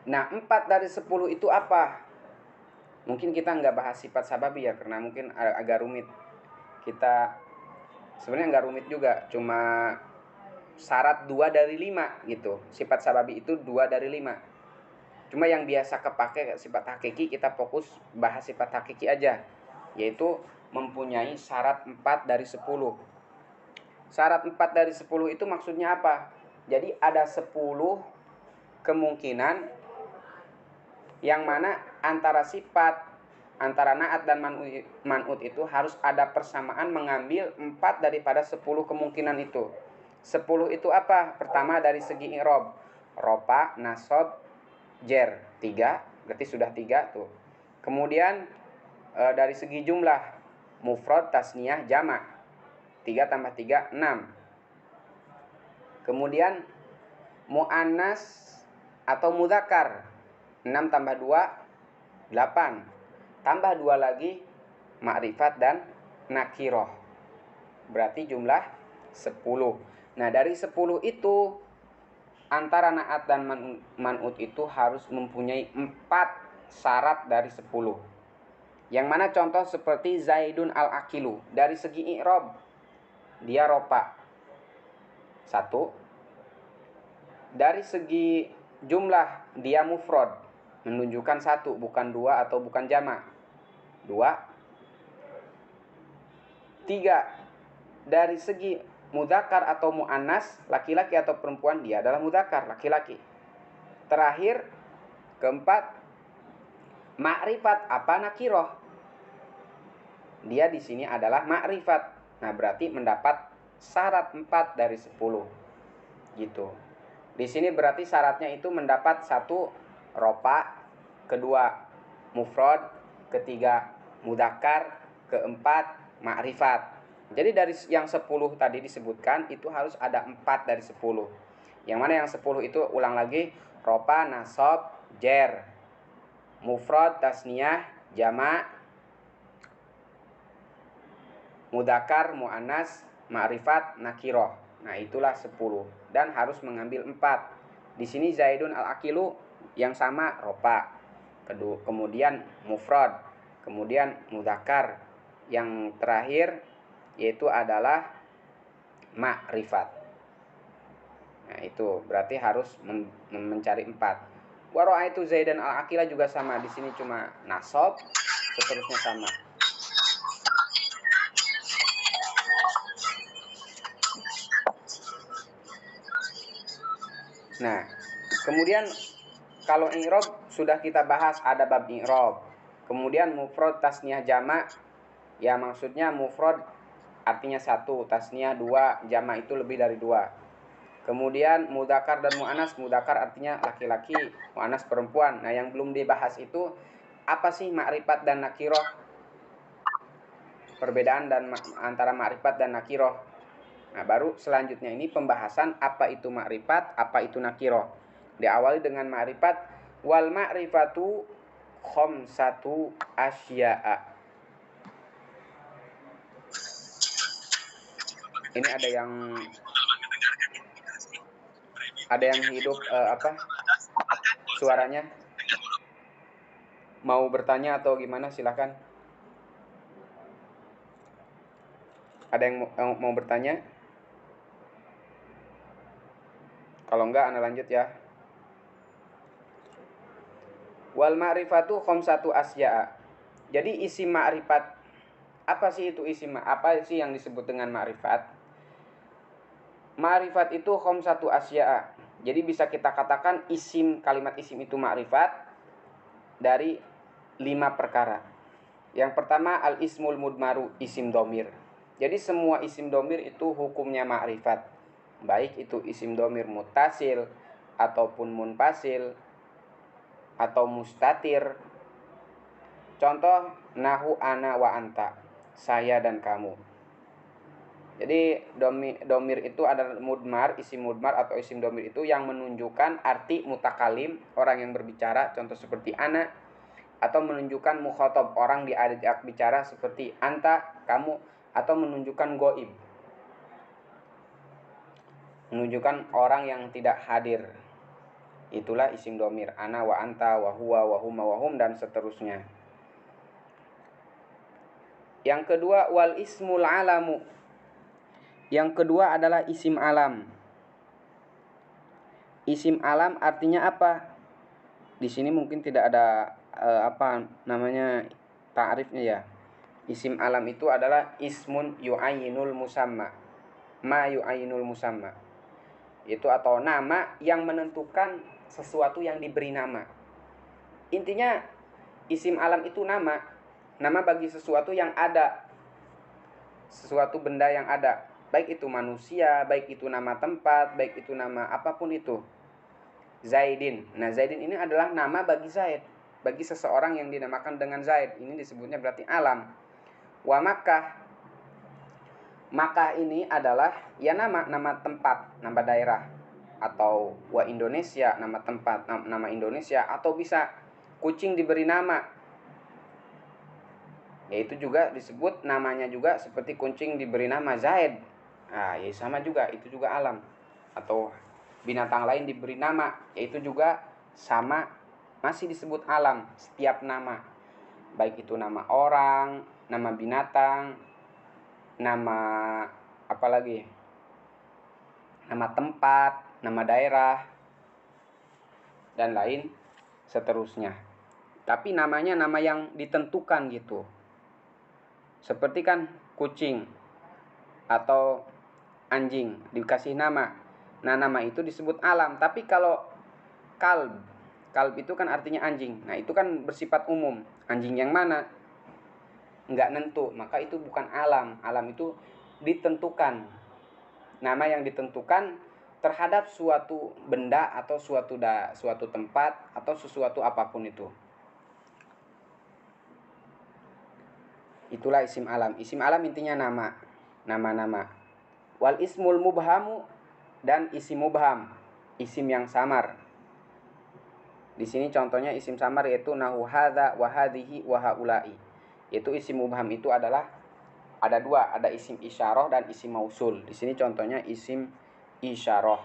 [SPEAKER 1] Nah, 4 dari 10 itu apa? Mungkin kita nggak bahas sifat sababi ya, karena mungkin agak rumit. Kita sebenarnya nggak rumit juga, cuma syarat 2 dari 5 gitu. Sifat sababi itu 2 dari 5. Cuma yang biasa kepake sifat hakiki, kita fokus bahas sifat hakiki aja, yaitu mempunyai syarat 4 dari 10. Syarat 4 dari 10 itu maksudnya apa? Jadi ada 10 kemungkinan yang mana antara sifat, antara naat dan man'ut itu harus ada persamaan mengambil 4 daripada 10 kemungkinan itu. 10 itu apa? Pertama dari segi i'rab. Ropa, nasab, jer. 3, berarti sudah 3 tuh. Kemudian dari segi jumlah. Mufrad, tasniyah, jamak. 3 tambah 3, 6. Kemudian mu'annas atau mudzakkar. 6 tambah 2, 8. Tambah 2 lagi ma'rifat dan nakiroh. Berarti jumlah 10. Nah, dari 10 itu antara naat dan man'ut itu harus mempunyai 4 syarat dari 10. Yang mana contoh seperti Zaidun al-akilu. Dari segi i'rab, dia ropa 1. Dari segi jumlah, dia mufrad, menunjukkan 1, bukan 2 atau bukan jamak. 2. 3. Dari segi mudzakkar atau muannas, laki-laki atau perempuan, dia adalah mudzakkar, laki-laki. Terakhir, keempat, ma'rifat apa nakiroh. Dia di sini adalah ma'rifat. Nah, berarti mendapat syarat 4 dari 10. Gitu. Di sini berarti syaratnya itu mendapat 1 ropa, kedua mufrad, ketiga mudzakkar, keempat ma'rifat. Jadi dari yang 10 tadi disebutkan itu harus ada 4 dari 10. Yang mana yang 10 itu ulang lagi, ropa, nasab, jer, mufrad, tasniyah, jama', mudzakkar, muannas, ma'rifat, nakiroh. Nah, itulah 10 dan harus mengambil 4. Di sini Zaidun al-aqilu yang sama ropa. Kemudian mufrad, kemudian mudzakkar. Yang terakhir yaitu adalah ma'rifat. Nah, itu berarti harus mencari 4. Wa ra'aitu Zaidan al-aqila juga sama. Di sini cuma nasab, seterusnya sama. Nah, kemudian kalau i'rab sudah kita bahas, ada bab i'rab. Kemudian mufrad, tasniyah, jama', ya maksudnya mufrad artinya 1, tasniyah 2, jama' itu lebih dari 2. Kemudian mudzakkar dan muannas, mudzakkar artinya laki-laki, muannas perempuan. Nah, yang belum dibahas itu apa sih ma'rifat dan nakiroh? Perbedaan antara ma'rifat dan nakiroh. Nah, baru selanjutnya ini pembahasan apa itu ma'rifat, apa itu nakiroh. Diawali dengan ma'rifat. Wal ma'rifatu khamsatu asya'a. Ini ada yang hidup suaranya. Mau bertanya atau gimana, silakan. Ada yang mau bertanya? Kalau enggak, ana lanjut ya. Wal ma'rifatu khamsatu asya'a. Jadi isim ma'rifat, apa sih itu isim? Apa sih yang disebut dengan ma'rifat? Ma'rifat itu khamsatu asya'a. Jadi bisa kita katakan kalimat isim itu ma'rifat dari 5 perkara. Yang pertama al-ismul mudmaru, isim domir. Jadi semua isim domir itu hukumnya ma'rifat. Baik itu isim domir muttasil ataupun munfasil atau mustatir. Contoh nahu ana wa anta, saya dan kamu. Jadi domir itu adalah mudmar, isim mudmar atau isim domir itu yang menunjukkan arti mutakalim, orang yang berbicara, contoh seperti ana, atau menunjukkan mukhatab, orang diajak bicara seperti anta, kamu, atau menunjukkan goib, menunjukkan orang yang tidak hadir. Itulah isim domir, ana wa anta wa huwa wa huma wa hum dan seterusnya. Yang kedua wal ismul alamu. Yang kedua adalah isim alam. Isim alam artinya apa? Di sini mungkin tidak ada ta'rifnya ya. Isim alam itu adalah ismun yu'ayyinul musamma. Ma yu'ayyinul musamma. Itu atau nama yang menentukan sesuatu yang diberi nama. Intinya isim alam itu nama bagi sesuatu yang ada. Sesuatu benda yang ada. Baik itu manusia, baik itu nama tempat, baik itu nama apapun itu. Zaidin. Nah, Zaidin ini adalah nama bagi Zaid. Bagi seseorang yang dinamakan dengan Zaid. Ini disebutnya berarti alam. Wa Makkah. Makkah ini adalah ya nama tempat, nama daerah. Atau wa Indonesia, nama tempat, nama Indonesia. Atau bisa kucing diberi nama. Yaitu juga disebut namanya juga seperti kucing diberi nama Zaid. Nah, ya sama juga, itu juga alam. Atau binatang lain diberi nama, yaitu juga sama, masih disebut alam. Setiap nama, baik itu nama orang, nama binatang, nama apa lagi, nama tempat, nama daerah, dan lain seterusnya. Tapi namanya nama yang ditentukan gitu. Seperti kan kucing atau anjing dikasih nama. Nah, nama itu disebut alam. Tapi kalau kalb itu kan artinya anjing. Nah, itu kan bersifat umum. Anjing yang mana? Enggak nentu. Maka itu bukan alam. Alam itu ditentukan. Nama yang ditentukan terhadap suatu benda atau suatu tempat atau sesuatu apapun itu. Itulah isim alam. Isim alam intinya nama. Nama-nama. Wal ismul mubhamu dan isim mubham. Isim yang samar. Di sini contohnya isim samar yaitu nahu hadza wa hadhihi wa haula'i. Yaitu isim mubham itu adalah ada dua, ada isim isyarah dan isim mausul. Di sini contohnya isim isyarah.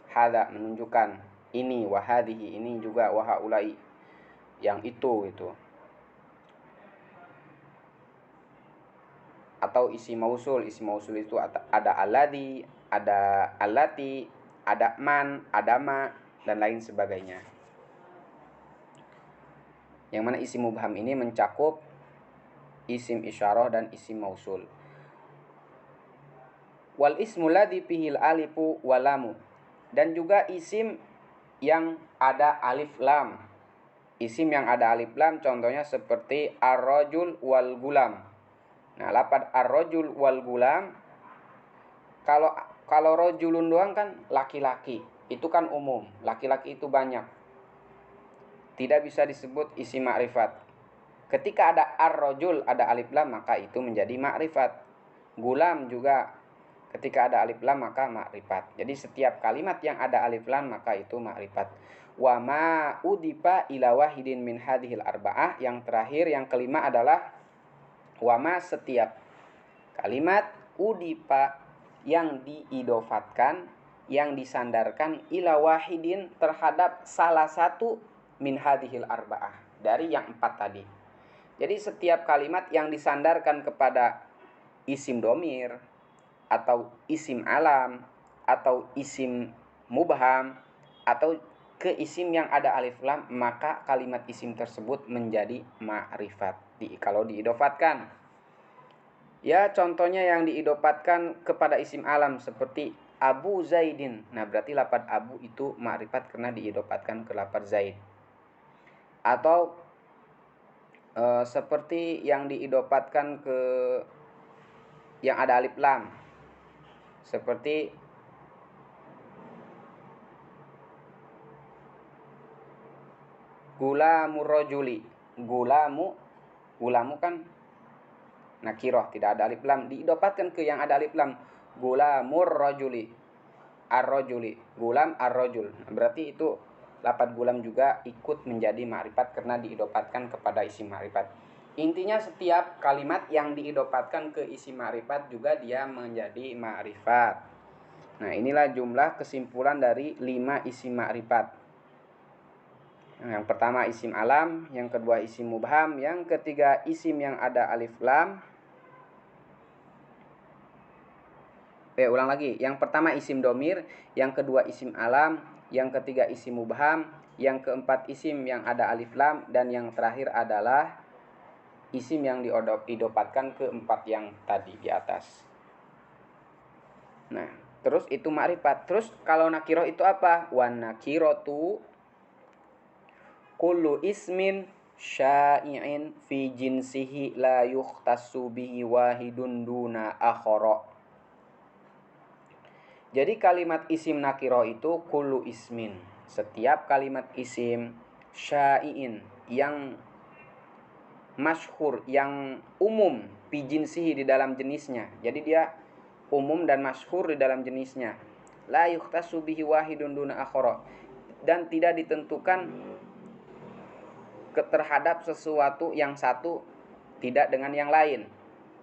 [SPEAKER 1] Hadza menunjukkan ini, wa hadhihi ini juga, wa haula'i yang itu gitu. Atau isim mausul itu ada alladzi, ada allati, ada man, ada ma dan lain sebagainya. Yang mana isim mubham ini mencakup isim isyarah dan isim mausul. Wal ismu ladzi fihil alifu walamu, dan juga isim yang ada alif lam. Isim yang ada alif lam contohnya seperti ar-rajul wal gulam. Nah, lafaz ar-rajul wal gulam, kalau rajulun doang kan laki-laki, itu kan umum, laki-laki itu banyak. Tidak bisa disebut isim ma'rifat. Ketika ada ar-rajul, ada alif lam, maka itu menjadi ma'rifat. Gulam juga ketika ada alif lam maka ma'rifat. Jadi setiap kalimat yang ada alif lam maka itu ma'rifat. Wa ma udipa ila wahidin min hadhil arba'ah. Yang terakhir, yang kelima adalah wama setiap kalimat udipa yang diidofatkan, yang disandarkan ila wahidin terhadap salah satu min hadhil arba'ah dari yang 4 tadi. Jadi setiap kalimat yang disandarkan kepada isim domir atau isim alam atau isim mubham atau ke isim yang ada alif lam, maka kalimat isim tersebut menjadi ma'rifat kalau diidofatkan. Ya, contohnya yang diidofatkan kepada isim alam seperti Abu Zaidin. Nah, berarti lafaz Abu itu ma'rifat karena diidofatkan ke lafaz Zaid. Atau seperti yang diidofatkan ke yang ada alif lam seperti gulamur rajuli. Gulamu kan nakirah, tidak ada alif lam, diidofatkan ke yang ada alif lam. Gulamur rajuli, ar-rajuli, gulam ar-rajul. Berarti itu lafaz gulam juga ikut menjadi ma'rifat karena diidofatkan kepada isim ma'rifat. Intinya setiap kalimat yang diidofatkan ke isim ma'rifat juga dia menjadi ma'rifat. Nah, inilah jumlah kesimpulan dari 5 isim ma'rifat. Yang pertama isim alam, yang kedua isim mubham, yang ketiga isim yang ada alif lam. Ulang lagi. Yang pertama isim domir, yang kedua isim alam, yang ketiga isim mubham, yang keempat isim yang ada alif lam, dan yang terakhir adalah isim yang diidofatkan ke 4 yang tadi di atas. Nah, terus itu ma'rifat. Terus kalau nakirah itu apa? Wan nakiratu kullu ismin syai'in fi jinsihi la yukhtassu bihi wahidun duna akhara. Jadi kalimat isim nakirah itu kullu ismin, setiap kalimat isim syai'in yang masyhur, yang umum fi jinsihi di dalam jenisnya. Jadi dia umum dan masyhur di dalam jenisnya. La yukhtassu bihi wahidun duna akhara, dan tidak ditentukan terhadap sesuatu yang satu tidak dengan yang lain.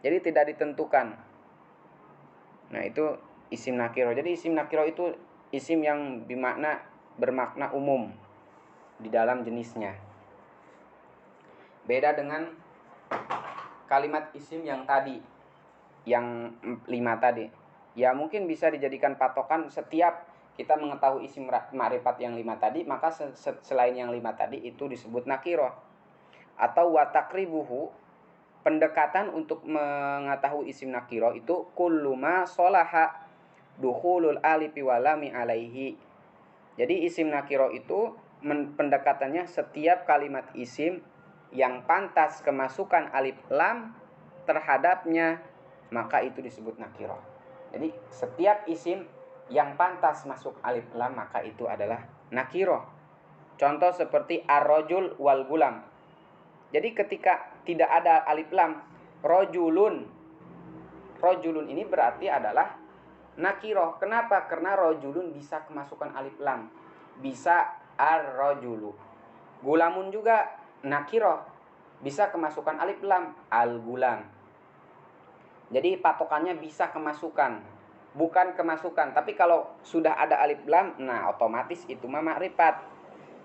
[SPEAKER 1] Jadi tidak ditentukan. Nah, itu isim nakiro. Jadi isim nakiro itu isim yang bermakna umum di dalam jenisnya. Beda dengan kalimat isim yang tadi, yang 5 tadi. Ya mungkin bisa dijadikan patokan setiap kita mengetahui isim ma'rifat yang 5 tadi, maka selain yang 5 tadi itu disebut nakiro. atau wa taqribuhu, pendekatan untuk mengetahui isim nakiro itu kullu ma sholaha dukhulul alifi walami alaihi. Jadi isim nakiro itu pendekatannya setiap kalimat isim yang pantas kemasukan alif lam terhadapnya, maka itu disebut nakiro. Jadi setiap isim yang pantas masuk alif lam maka itu adalah nakiro. Contoh seperti ar-rajul wal gulam. Jadi ketika tidak ada alif lam, rojulun ini berarti adalah nakiro. Kenapa? Karena rojulun bisa kemasukan alif lam, bisa ar-rojulu. Gulamun juga nakiro, bisa kemasukan alif lam, al-gulam. Jadi patokannya bisa kemasukan, bukan kemasukan. Tapi kalau sudah ada alif lam, nah otomatis itu mah makrifat.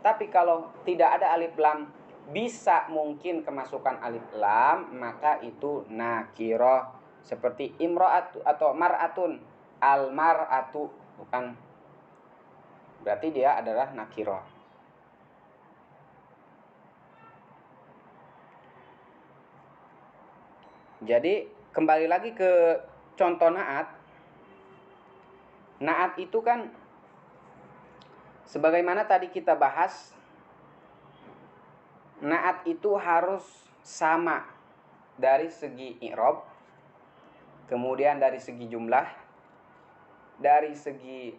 [SPEAKER 1] Tapi kalau tidak ada alif lam, bisa mungkin kemasukan alif lam, maka itu nakiro. Seperti imro'atu atau mar'atun, al mar'atu, bukan, berarti dia adalah nakiro. Jadi kembali lagi ke contoh naat. Naat itu kan sebagaimana tadi kita bahas, naat itu harus sama dari segi i'rab, kemudian dari segi jumlah, dari segi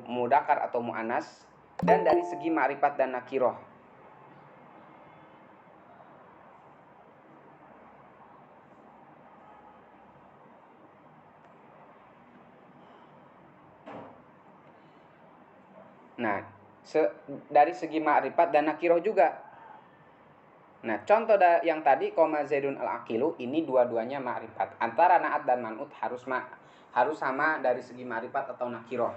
[SPEAKER 1] mudzakkar atau muannas, dan dari segi ma'rifat dan nakirah. Nah, dari segi ma'rifat dan nakirah juga. Nah, contoh yang tadi koma zaidun al-aqilu, ini dua-duanya ma'rifat. Antara na'at dan man'ut harus sama dari segi ma'rifat atau nakirah.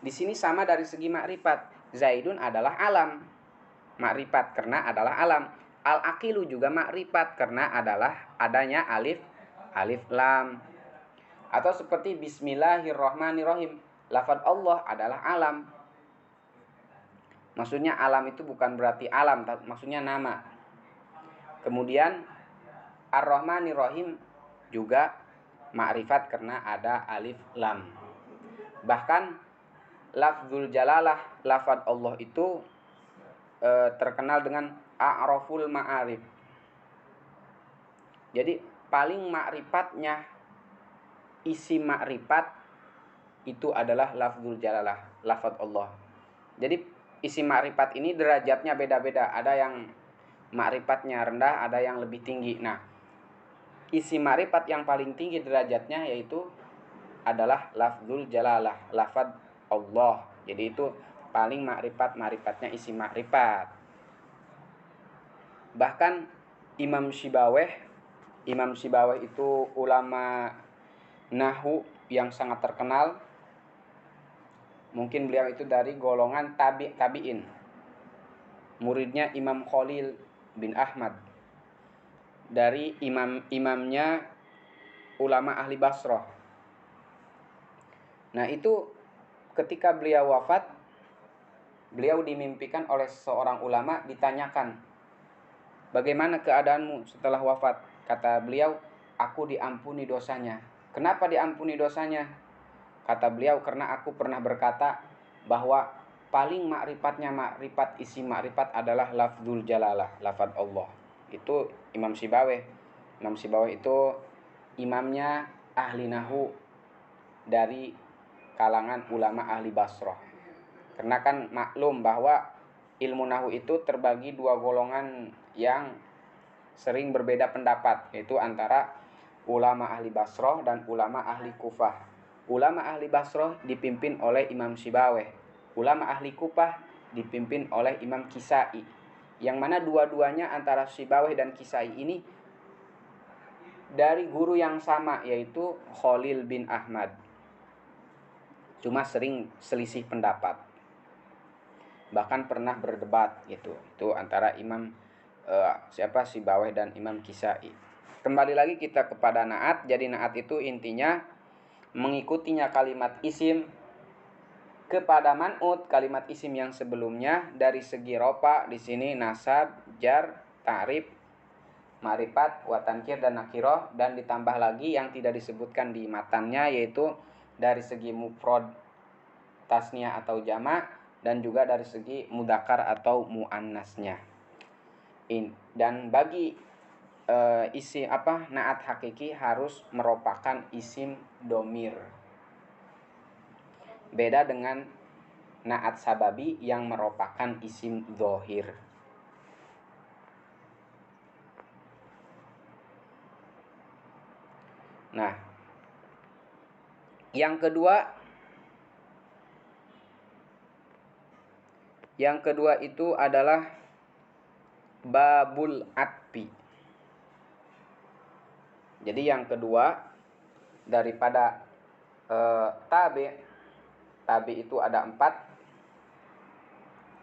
[SPEAKER 1] Di sini sama dari segi ma'rifat. Zaidun adalah alam, ma'rifat karena adalah alam. Al-aqilu juga ma'rifat karena adalah adanya alif lam. Atau seperti bismillahirrahmanirrahim, lafaz Allah adalah alam. Maksudnya alam itu bukan berarti alam, maksudnya nama. Kemudian ar-rahmanirrahim juga ma'rifat karena ada alif lam. Bahkan lafzul jalalah, lafaz Allah itu terkenal dengan a'raful ma'arif. Jadi paling ma'rifatnya isi ma'rifat itu adalah lafzul jalalah, lafaz Allah. Jadi isi ma'rifat ini derajatnya beda-beda. Ada yang ma'rifatnya rendah, ada yang lebih tinggi. Nah, isi ma'rifat yang paling tinggi derajatnya yaitu adalah lafzul jalalah, lafaz Allah. Jadi itu paling ma'rifatnya isi ma'rifat. Bahkan Imam Sibaweh itu ulama nahwu yang sangat terkenal. Mungkin beliau itu dari golongan tabi'in. Muridnya Imam Khalil bin Ahmad. Dari imamnya ulama ahli Basrah. Nah, itu ketika beliau wafat, beliau dimimpikan oleh seorang ulama, ditanyakan, "Bagaimana keadaanmu setelah wafat?" Kata beliau, "Aku diampuni dosanya." Kenapa diampuni dosanya? Kata beliau, "Karena aku pernah berkata bahwa paling ma'rifat isi ma'rifat adalah lafzul jalalah, lafaz Allah." Itu Imam Sibaweh. Imam Sibaweh itu imamnya ahli nahwu dari kalangan ulama ahli Basrah. Karena kan maklum bahwa ilmu nahwu itu terbagi dua golongan yang sering berbeda pendapat, yaitu antara ulama ahli Basrah dan ulama ahli Kufah. Ulama ahli Basrah dipimpin oleh Imam Sibaweh. Ulama ahli Kufah dipimpin oleh Imam Kisai. Yang mana dua-duanya antara Sibaweh dan Kisai ini dari guru yang sama, yaitu Khalil bin Ahmad. Cuma sering selisih pendapat. Bahkan pernah berdebat gitu. Itu antara Imam Sibaweh dan Imam Kisai. Kembali lagi kita kepada naat. Jadi naat itu intinya mengikutinya kalimat isim kepada man'ut, kalimat isim yang sebelumnya dari segi ropa di sini nasab, jar, ta'rif, ma'rifat, wa tankir dan nakirah, dan ditambah lagi yang tidak disebutkan di matannya, yaitu dari segi mufrad, tasniah atau jamak, dan juga dari segi mudzakkar atau muannasnya. Dan bagi isim naat hakiki harus merupakan isim domir. Beda dengan naat sababi yang merupakan isim dhohir. Nah, yang kedua itu adalah babul atfi. Jadi yang kedua daripada tabi itu ada 4.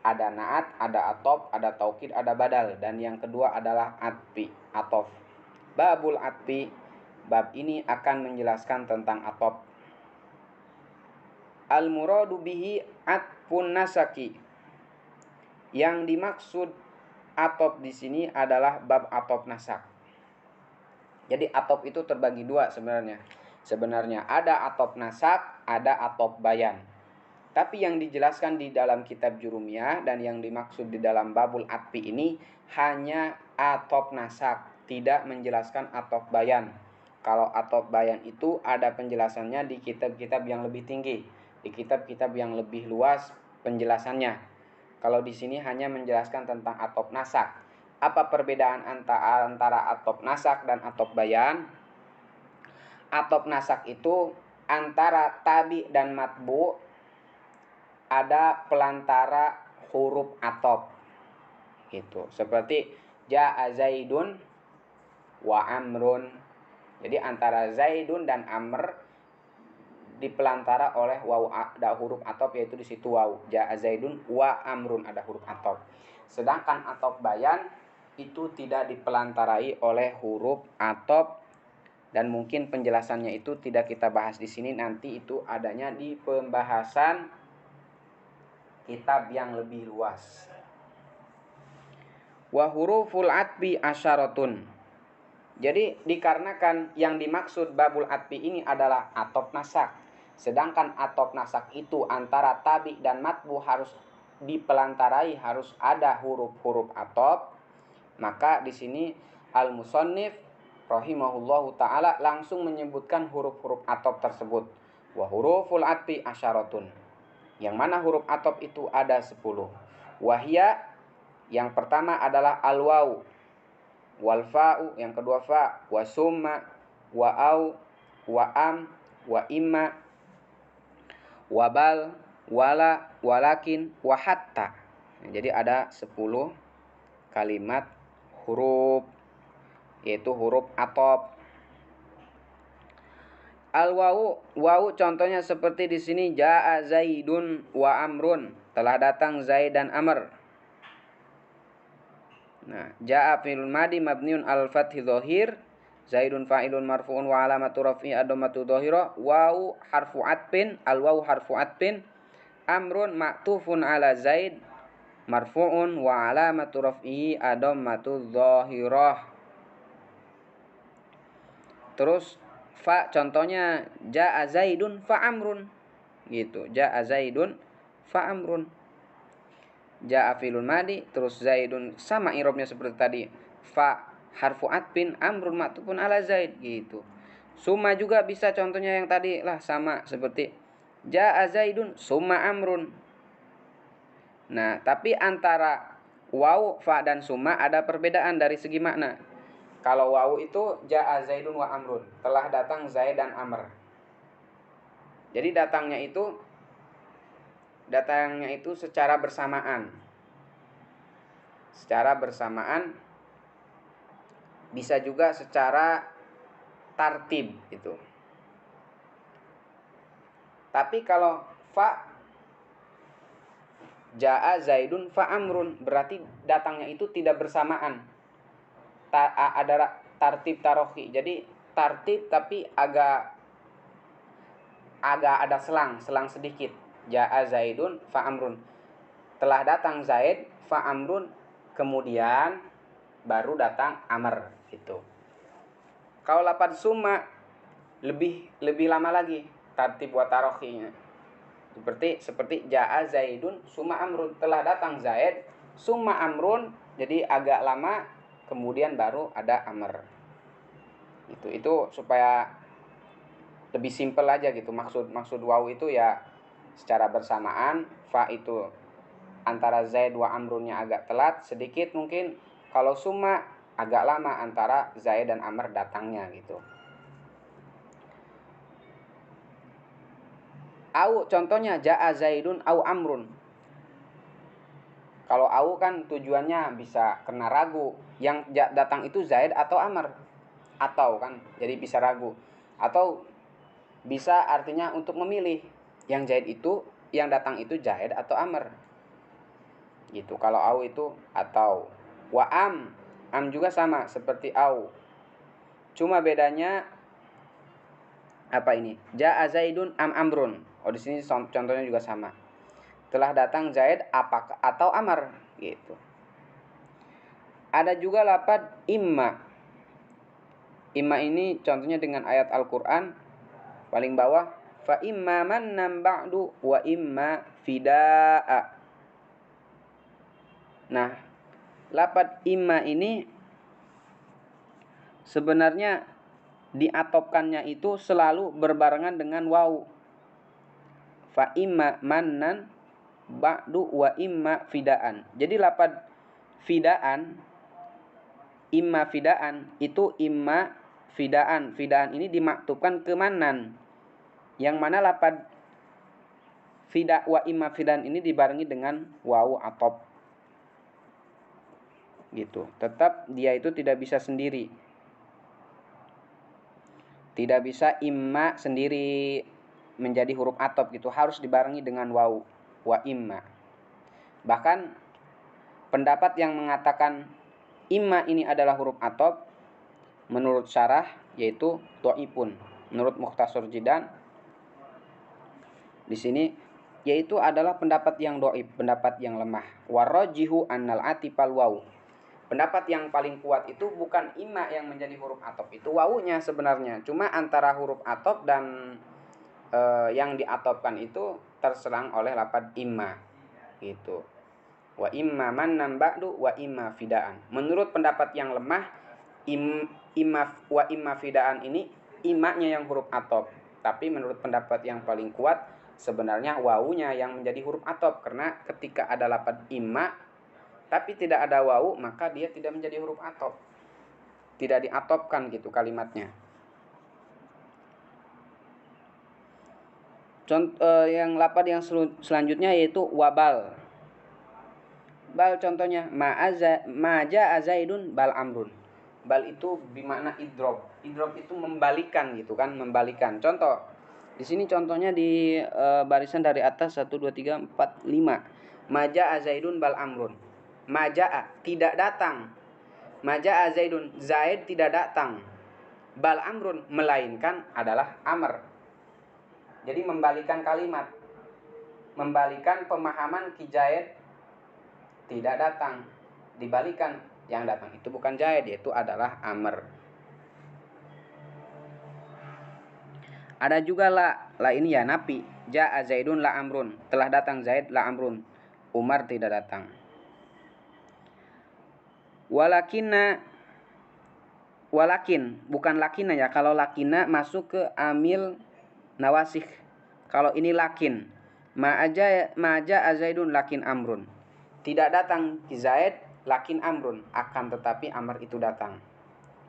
[SPEAKER 1] Ada naat, ada atof, ada taukid, ada badal. Dan yang kedua adalah atfi, atof. Babul atfi, bab ini akan menjelaskan tentang atof. Al-muradu bihi atfun nasaki. Yang dimaksud atof di sini adalah bab atof nasak. Jadi atof itu terbagi 2 sebenarnya. Sebenarnya ada atof nasak, ada atof bayan. Tapi yang dijelaskan di dalam kitab Jurumiyah dan yang dimaksud di dalam babul atfi ini hanya atof nasak, tidak menjelaskan atof bayan. Kalau atof bayan itu ada penjelasannya di kitab-kitab yang lebih tinggi, di kitab-kitab yang lebih luas penjelasannya. Kalau di sini hanya menjelaskan tentang atof nasak. Apa perbedaan antara atof nasak dan atof bayan? Atof nasak itu antara tabi dan matbu ada pelantara huruf atof gitu. Seperti ja'a Zaidun wa Amrun. Jadi antara Zaidun dan Amr dipelantara oleh waw, ada huruf atof, yaitu di situ waw. Ja'a Zaidun wa Amrun, ada huruf atof. Sedangkan atof bayan itu tidak dipelantarai oleh huruf atof, dan mungkin penjelasannya itu tidak kita bahas di sini, nanti itu adanya di pembahasan kitab yang lebih luas. Wa huruful atfi asyaratun. Jadi dikarenakan yang dimaksud babul atfi ini adalah atof nasak, sedangkan atof nasak itu antara tabi dan matbu harus dipelantarai, harus ada huruf-huruf atof, maka di sini al-musannif rahimahullahu taala langsung menyebutkan huruf-huruf atof tersebut. Wa huruful atfi asyaratun. Yang mana huruf atof itu ada 10. Wahia, yang pertama adalah al-waw, wal fa'u, yang kedua fa, wa summa, wa au, wa am, wa imma, wa bal, wala, walakin, wa hatta. Jadi ada 10 kalimat huruf, yaitu huruf atof. Al-wawu, wawu contohnya seperti di sini jaa Zaidun wa Amrun, telah datang Zaid dan Amr. Nah, jaa fi'il madi mabniun al-fathi dhahir, Zaidun fa'ilun marfu'un wa alamatu raf'i ad-dhammatu dhahira, wawu harfu atfin, al-wawu harfu atfin, Amrun ma'tufun ala Zaid marfu'un wa alamatu raf'i ad-dhammatu dhahirah. Terus fa contohnya jaa Zaidun fa Amrun gitu. Jaa Zaidun fa Amrun. Jaa fi'lun madi, terus Zaidun sama i'rabnya seperti tadi. Fa harfu atfin, Amrun ma'tufun ala Zaid gitu. Summa juga bisa contohnya yang tadi lah, sama seperti jaa Zaidun summa Amrun. Nah, tapi antara waw, fa dan summa ada perbedaan dari segi makna. Kalau wawu itu jaa Zaidun wa Amrun, telah datang Zaid dan Amr. Jadi datangnya itu secara bersamaan. Secara bersamaan, bisa juga secara tartib itu. Tapi kalau fa jaa Zaidun fa Amrun, berarti datangnya itu tidak bersamaan. Ada tartib tarohi, jadi tartib tapi agak ada selang sedikit. Jaa Zaidun fa Amrun, telah datang Zaid fa Amrun, kemudian baru datang amr gitu. Kalau lafaz summa lebih lama lagi tartib wa tarakhinya. Seperti jaa Zaidun summa amrun, telah datang Zaid summa amrun, jadi agak lama kemudian baru ada amr. Itu supaya lebih simpel aja gitu. Maksud waw itu ya secara bersamaan, fa itu antara Zaid wa amrunnya agak telat sedikit mungkin. Kalau summa agak lama antara Zaid dan amr datangnya gitu. Au contohnya jaa Zaidun au amrun. Kalau au kan tujuannya bisa kena ragu, yang datang itu Zaid atau amr, atau kan jadi bisa ragu, atau bisa artinya untuk memilih yang Zaid itu, yang datang itu Zaid atau amr gitu. Kalau au itu atau. Wa am juga sama seperti au, cuma bedanya apa ini, jaa Zaidun am amrun. Oh, di sini contohnya juga sama, telah datang Zaid apakah atau amr gitu. Ada juga lafaz imma. Imma ini contohnya dengan ayat Al-Qur'an paling bawah, fa imma mannan ba'du wa imma fidaa. Nah, lafaz imma ini sebenarnya diatopkannya itu selalu berbarengan dengan waw. Fa imma mannan ba'du wa imma fidaan. Jadi lafaz fidaan, imma fidaan itu imma fidaan. Fidaan ini dimaktubkan ke mannan. Yang mana lafaz fida wa imma fidaan ini dibarengi dengan waw atop. Gitu. Tetap dia itu tidak bisa sendiri. Tidak bisa imma sendiri menjadi huruf atop gitu, harus dibarengi dengan waw, wa imma. Bahkan pendapat yang mengatakan imma ini adalah huruf atop menurut syarah yaitu dhaifun. Menurut Mukhtasar Jidan di sini yaitu adalah pendapat yang dhaif, pendapat yang lemah. Warajihu annal atipal waw. Pendapat yang paling kuat itu bukan imma yang menjadi huruf atop, itu wawunya sebenarnya. Cuma antara huruf atop dan yang diatopkan itu terserang oleh lafaz imma gitu. Wa imma mannan ba'du wa imma fidaan. Menurut pendapat yang lemah, wa imma fidaan ini imanya yang huruf atop. Tapi menurut pendapat yang paling kuat sebenarnya wawunya yang menjadi huruf atop, karena ketika ada lafaz imma tapi tidak ada wawu maka dia tidak menjadi huruf atop. Tidak diatopkan gitu kalimatnya. Yang lafaz yang selanjutnya yaitu wabal. Bal contohnya maja Zaidun bal amrun. Bal itu bermakna idrob. Idrob itu membalikan gitu kan, membalikan. Contoh di sini contohnya di barisan dari atas 1 2 3 4 5. Maja Zaidun bal amrun. Maja tidak datang. Maja Zaidun, Zaid tidak datang. Bal amrun melainkan adalah amr. Jadi membalikan kalimat, membalikan pemahaman ki Zaid tidak datang, dibalikan yang datang itu bukan Zaid, yaitu adalah amr. Ada juga la ini ya nafi, jaa Zaidun la amrun, telah datang Zaid la amrun, Umar tidak datang. Walakin bukan lakina ya, kalau lakina masuk ke amil nawasih. Kalau ini lakin, ma'aja Zaidun lakin amrun. Tidak datang Zaid lakin amrun, akan tetapi amr itu datang.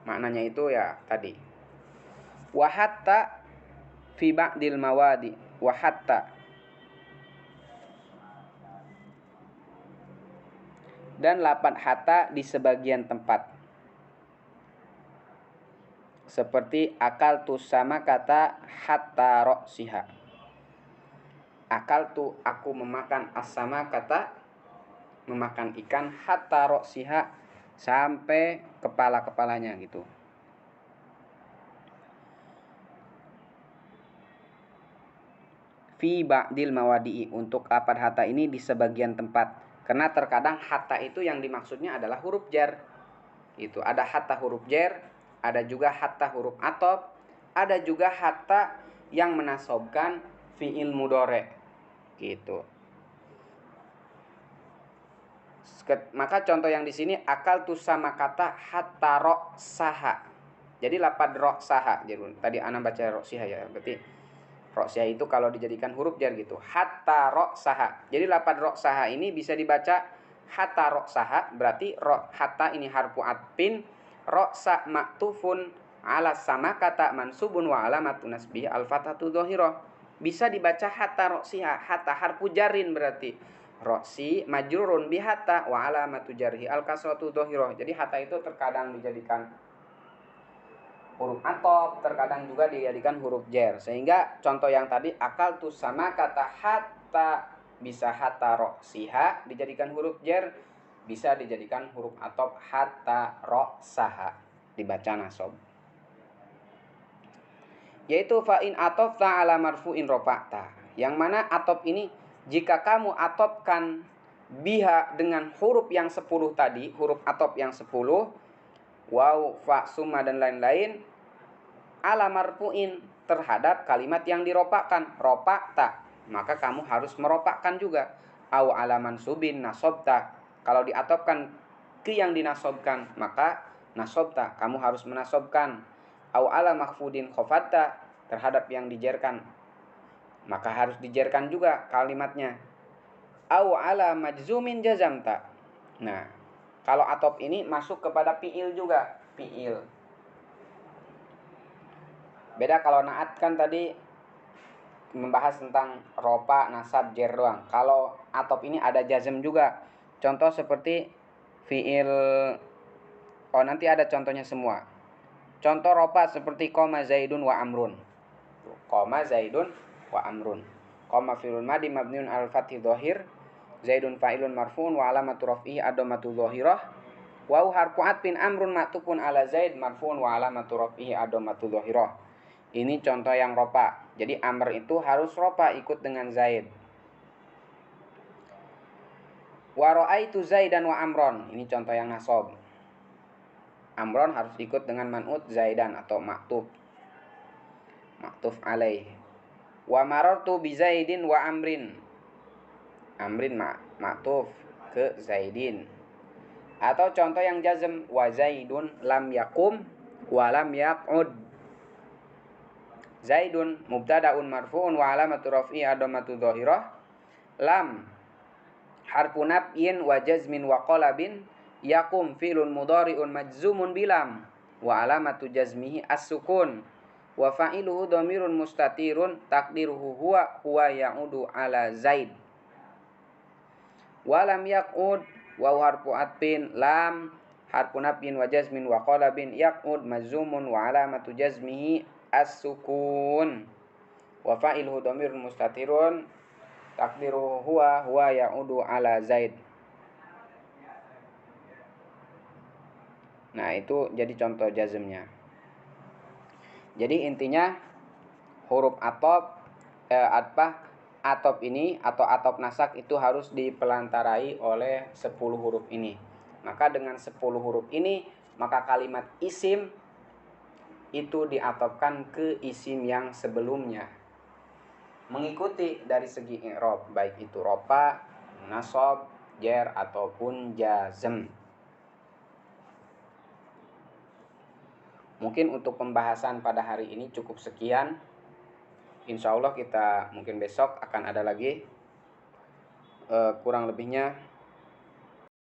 [SPEAKER 1] Maknanya itu ya tadi. Wa hatta fi ba'dil mawadi, wa hatta. Dan lafaz hatta di sebagian tempat. Seperti akal tu sama kata hatta roksiha. Akal tu aku memakan as-sama kata memakan ikan hatta roksiha sampai kepala-kepalanya gitu. Fi ba'dil mawadi'i, untuk lafaz hatta ini di sebagian tempat. Karena terkadang hatta itu yang dimaksudnya adalah huruf jar. Itu ada hatta huruf jar, ada juga hatta huruf atop, ada juga hatta yang menasobkan fiil mudhari. Gitu. Maka contoh yang di sini akal tu sama kata hatta ro saha. Jadi lapad ro saha. Jadi tadi ana baca ro siha ya. Berarti ro siha itu kalau dijadikan huruf jar gitu. Hatta ro saha. Jadi lapad ro saha ini bisa dibaca hatta ro saha. Berarti ro hatta ini harfu atfin. Ro sa maktufun ala sama kata mansubun wa alamatun nasbih al fathatu dhahirah. Bisa dibaca hatta ro siha. Hatta harfu jarin berarti. Roksi majrurun bihatta wa alamatu jarhi al kasratu dhahirah. Jadi hatta itu terkadang dijadikan huruf atop, terkadang juga dijadikan huruf jar. Sehingga contoh yang tadi akal tu sama kata hatta bisa hatta roksiha dijadikan huruf jar, bisa dijadikan huruf atop hatta roksaha dibaca nasab. Yaitu fa'in atofta ala marfu'in rofa'ta. Yang mana atop ini jika kamu atopkan biha dengan huruf yang 10 tadi, huruf atop yang 10, waw, fa, summa dan lain-lain, ala marfu'in terhadap kalimat yang diropakkan, ropakta, maka kamu harus meropakkan juga. Aw ala mansubin nasobta, kalau diatopkan ke yang dinasobkan, maka nasobta, kamu harus menasobkan. Aw ala mahfudin khofatta, terhadap yang dijerkan, maka harus dijerkan juga kalimatnya. Au ala majzumin jazamta. Nah, kalau atop ini masuk kepada fiil juga, fiil. Beda kalau naat kan tadi membahas tentang ropa, nasab, jer doang. Kalau atop ini ada jazm juga. Contoh seperti fiil, nanti ada contohnya semua. Contoh ropa seperti koma zaidun wa amrun. Koma zaidun wa amrun. Qama fi'lun madi mabniun al fathi dhahir, zaidun fa'ilun marfu'un wa alamatu raf'ihi ad-dhammatu dhahirah, wa harfu atfin amrun ma'tufun ala zaid marfu'un wa alamatu raf'ihi ad-dhammatu dhahirah. Ini contoh yang ropa. Jadi amr itu harus ropa ikut dengan zaid. Wa ra'aitu zaidan wa amron. Ini contoh yang nasab. Amron harus ikut dengan man'ut zaidan atau maktuf. Maktuf alaih. Wa marartu bi zaidin wa amrin. Amrin maktuf ke zaidin. Atau contoh yang jazm, wa zaidun lam yakum wa lam yaq'ud. Zaidun mubtada'un marfu'un wa alamatu raf'i ad-dhammatu dhahirah. Lam harfu naf'in wa jazmin wa qalabin. Yakum fi'lun mudhari'un majzumun bilam wa alamatu jazmihi as-sukun. Wa fa'iluhu dhamirun mustatirun taqdiruhu huwa ya'udu ala zaid. Wa lam yaq'ud wa harfu atfin, lam harfu nafyin wa jazmin wa qalabin, yaq'ud majzumun wa alamatu jazmihi as-sukun. Wa fa'iluhu dhamirun mustatirun taqdiruhu huwa ya'udu ala zaid. Nah, itu jadi contoh jazmnya. Jadi intinya huruf atop atop ini atau atop nasak itu harus dipelantarai oleh 10 huruf ini. Maka dengan 10 huruf ini, maka kalimat isim itu diatopkan ke isim yang sebelumnya. Mengikuti dari segi i'rab, baik itu ropa, nasab, jar ataupun jazm. Mungkin untuk pembahasan pada hari ini cukup sekian. Insya Allah kita mungkin besok akan ada lagi. Kurang lebihnya